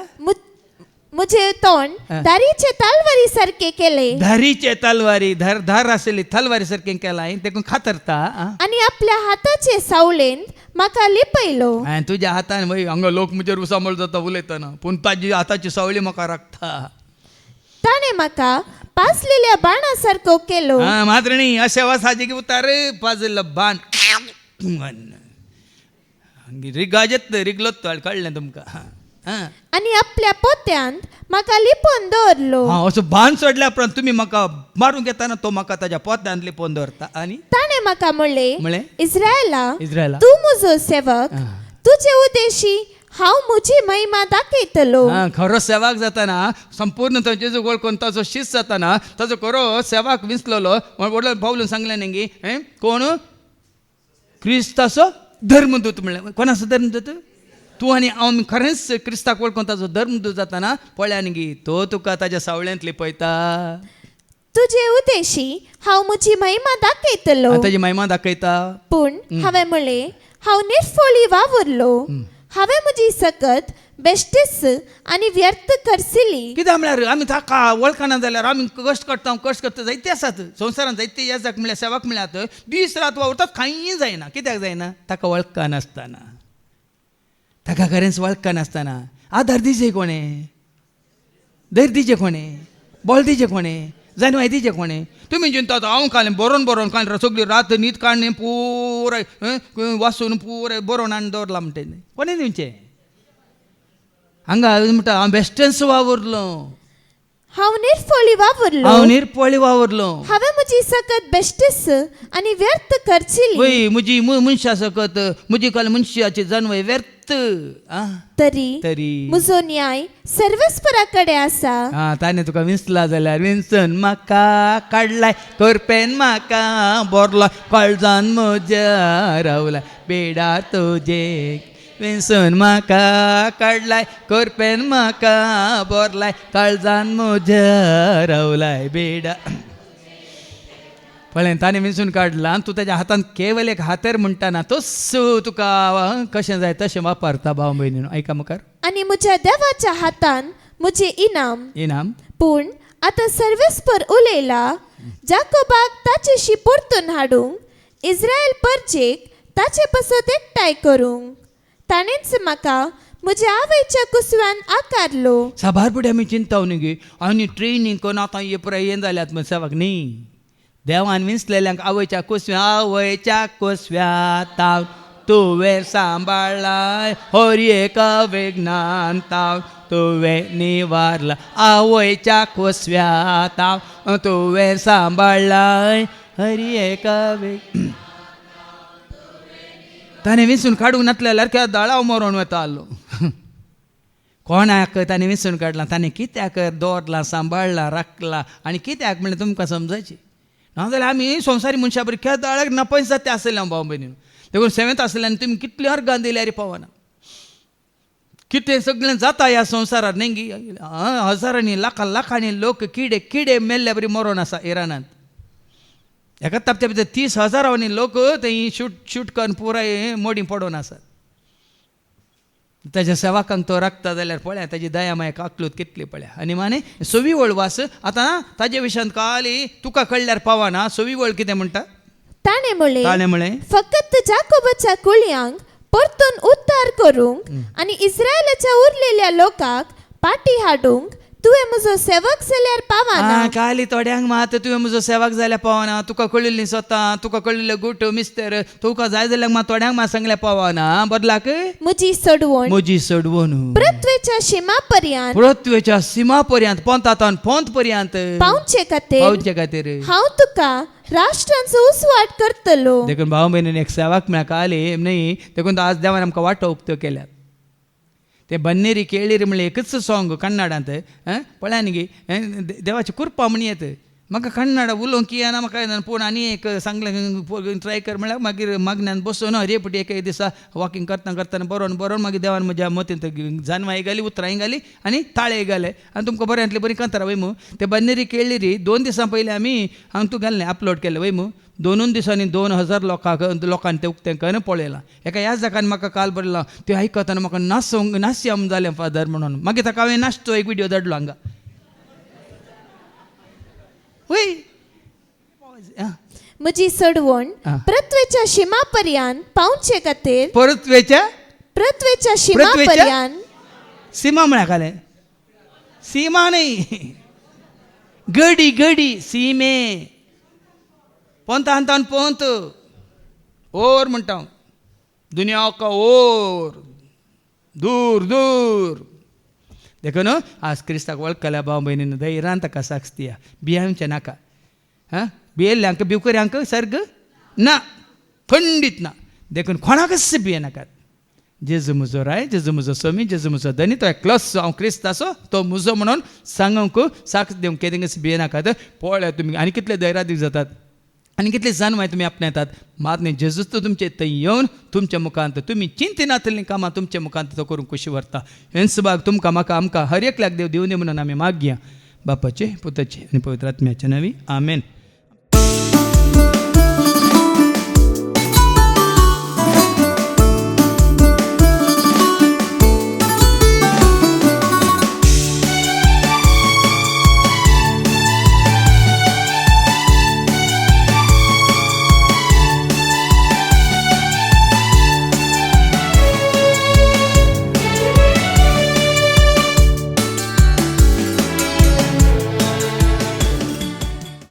म्हजें तोंड दारीचे तलवारी सारकें केलें दारीचे तलवारी धार आसली तलवारी सारकें केलां देखून खातरता आनी आपल्या हाताचे सावळेन म्हाका लिपयलो तुज्या हातान वय हांगा लोक म्हजेर उसामळ जाता उलयतना पूण ताजी हाताची सावळी म्हाका राखता ताणें म्हाका पासलेल्या बाणा सारको केलो मात्र न्ही अशें वसाचे की उतार पाजल्लो बाण रिगाजेत रिगलोत कळ्ळें तुमकां आनी आपल्या पोत्यांत म्हाका लिपोवन दवरलो असो बाण सोडल्या उपरांत तुमी म्हाका मारूंक येताना तो म्हाका ताज्या पोत्यांत लिपोवन दवरता आनी ताणें म्हाका म्हणलें इस्रायला तूं म्हजो सेवक तुजे उद्देशी हांव म्हजी महिमा दाखयतलो खरो सेवाक जाताना संपूर्ण तो जेजू वळखून ताचो शिस्त जाताना ताचो खरो सेवाक विंचलेलो व्हडलो पावलून सांगलें न्ही कोण क्रिस्ताचो धर्मदूत म्हणलें कोणाचो धर्मदूत तूं आनी हांव खरेंच क्रिस्ताक वळखून ताचो धर्मदूत जाताना पळया न्ही तो तुका ताज्या सावळ्यांत लिपयता तुजे उद्देशी हांव म्हजी महिमा दाखयतलो ताजी महिमा दाखयता पूण हांवें म्हणलें हांव निर्फळी वावुरलो हांवें म्हजी सकत बेश्टीस आनी व्यर्थ करसिली कित्याक म्हळ्यार आमी ताका वळखना जाल्यार आमी कश्ट करता जायते आसात संवसारांत जायते येजाक म्हळ्यार सेवाक म्हळ्यार दीस रात वावुरतात कांय जायना कित्याक जायना ताका वळखा नासतना ताका खरेंच वळखा नासतना आदार दिजे कोणें धैर्य दिजे कोणें बळ दिजे कोणें जानवाय दिजे कोणें तुमी चिंतात हांव कालें बरोवन कालें सगळी रात न्हीद काडलें पुराय वाचून पुराय बरोवन आनी दवरला म्हणटा कोणें दिवचें हांगा म्हणटा हांव बेश्टेंच वावुरलो हांव निर्फळी वावुरलो हांवें म्हजी सकत बेश्टीस आनी व्यर्थ करचिली वय म्हजी मनशा सकत म्हजी काल मनशाची जानवाय व्यर्थ तरी म्हजो न्याय सर्वेस्परा कडेन आसा ताणें तुका विंचला जाल्यार विंचून म्हाका काडलाय करपेन म्हाका बोरला काळजान म्हज्या रावलाय बेडार तुजे विंचून म्हाका काडलाय करपेन म्हाका बोरलाय काळजान म्हज्या रावलाय बेडा पळय ताणें विंचून काडला आनी तूं ताज्या हातान केवल एक हातेर म्हणटाना तोच तुका कशें जाय तशें वापरता भाव भयणीनो ऐका मुखार आनी म्हज्या देवाच्या हातान म्हजें इनाम पूण आतां सर्वेस्पर उलयला जाकोबाक ताचेशी परतून हाडूंक इस्रायल परजेक ताचे पासत एकठांय करूंक ताणेंच म्हाका म्हज्या आवयच्या कुसव्यान आकारलो साबार फुडें आमी चिंताव न्ही गे आनी ट्रेनींग करून आतां हे पुराय हें जाल्यात म्हण सेवाक न्ही देवान विंचलेल्यांक आवयच्या कुसव्यांत तुवे सांबाळलाय हरी एका विघ्नांताव तुवे निवारला आवयच्या कोसव्याताव तुवे सांबाळलाय हरी एका ताणे विंसून काडूंक नातल्यार क्या दळाव मरोन वता आलो कोणाक ताणें विंसून काडलां ताणें कित्याक दवरलां सांबाळलां राखलां आनी कित्याक म्हणलें तुमकां समजायची नाजाल्यार आमी संवसारी मनशां बरी क्या दळाक नपयस जाते आसलें हांव भाव भयणीन देखून सेवेंत आसलें तुमी कितले अर्गां दिल्यार पावना कितें सगळें जाता ह्या संवसारांत न्ही हजारांनी लाखांनी लोक किडे मेल्ले बरी मरोन आसा इराणांत एका तापच्या भितर 30,000 लोक थंय शूट करून पुराय मोडी पडून आसात ताच्या सेवाकांक तो राखता जाल्यार पळया ताजी दया माया काकलूत कितली पळया आनी माने सवी वळवास आतां ताजे विशयान काली तुका कळल्यार पावना सवी वळ कितें म्हणटा ताणे म्हळें फकत जाकोबाच्या कुळयांक परतून उद्धार करूंक आनी इस्रायलाच्या उरलेल्या लोकांक पाटी हाडूंक तुवें म्हजो सेवक जाल्यार पावना काली थोड्यांक मात तुवें म्हजो सेवक जाल्यार पावना तुका कळिल्लीं स्वता तुका कळिल्ले गुट मिस्तर तुका जाय जाल्यार मात थोड्यांक मात सांगल्यार पावना बदलाक म्हजी सडवण पृथ्वेच्या सीमा पर्यंत पोंतान पोंत पर्यंत पावचे खातीर हांव तुका राष्ट्रांचो उसवाट करतलो देखून भाव भयणीन एक सेवक मेळ्ळा काली न्ही देखून आज देवान आमकां वाटो उक्त्यो केल्यात ते बन्नेरी केळीरी म्हणलें एकच सॉंग कन्नडांत पळया न्ही देवाची कृपा म्हणयेत म्हाका कन्नड उलोवंक येना म्हाका येना पूण आनी एक सांगलें ट्राय कर म्हळ्यार मागीर मागण्यान बसून रेपटी एक दिसा वॉकिंग करतना बरोवन मागीर देवान म्हज्या मतीन जानवां घाली उतरांय घाली आनी ताळे घाले आनी तुमकां बऱ्यांतली बरी कांतारा वय मू ते बन्नेरी केळीरी 2 दिसां पयलीं आमी हांगा तूं घाललें अपलोड केलें वय मू 2 दिसांनी 2000 लोकांनी तें उक्तें पळयलां एका ह्या जागान म्हाका काल बरयलां तें आयकतना म्हाका नास्य जालें फादर म्हणून मागीर ताका हांवें नाचतो एक व्हिडिओ धाडलो हांगा वय म्हजी सडवण पृथ्वेच्या शिमा पर्यंत पावचे खातीर पृथ्वेच्या शिमा पर्यंत सीमा म्हळ्या काले सीमा न्ही गडी सीमे पोंतान पोंत ओर म्हणटा दुनिया का ओर दूर देखून आज क्रिस्ताक वळखल्या भाव भयणीन धैर्यान ताका साक्ष दिया भियांचे नाका भियेल्ल्यांक भिवकऱ्यांक सर्ग ना खंडीत ना देखून कोणाकच भियेनाकात जेजू म्हजो राय जेजू म्हजो स्वामी जेजू म्हजो धनी तो एकलोच हांव क्रिस्त आसो तो म्हजो म्हणून सांगूंक साक्ष दिवंक केदेंच भियेनाकात पळया तुमी आनी कितले धैर्य दिवं जातात आनी कितले जानवाय तुमी आपणायतात मात न्ही जेजूच तो तुमचे थंय येवन तुमच्या मुखांत तुमी चिंतिनातलीं कामां तुमच्या मुखांत तो करूंक कशी व्हरता हें सुभाग तुमकां म्हाका आमकां हर एकल्याक देव दिवं दी म्हणून आमी मागया बापाचे पुताचे आनी पवित्र आत्म्याचे नांवी आमेन.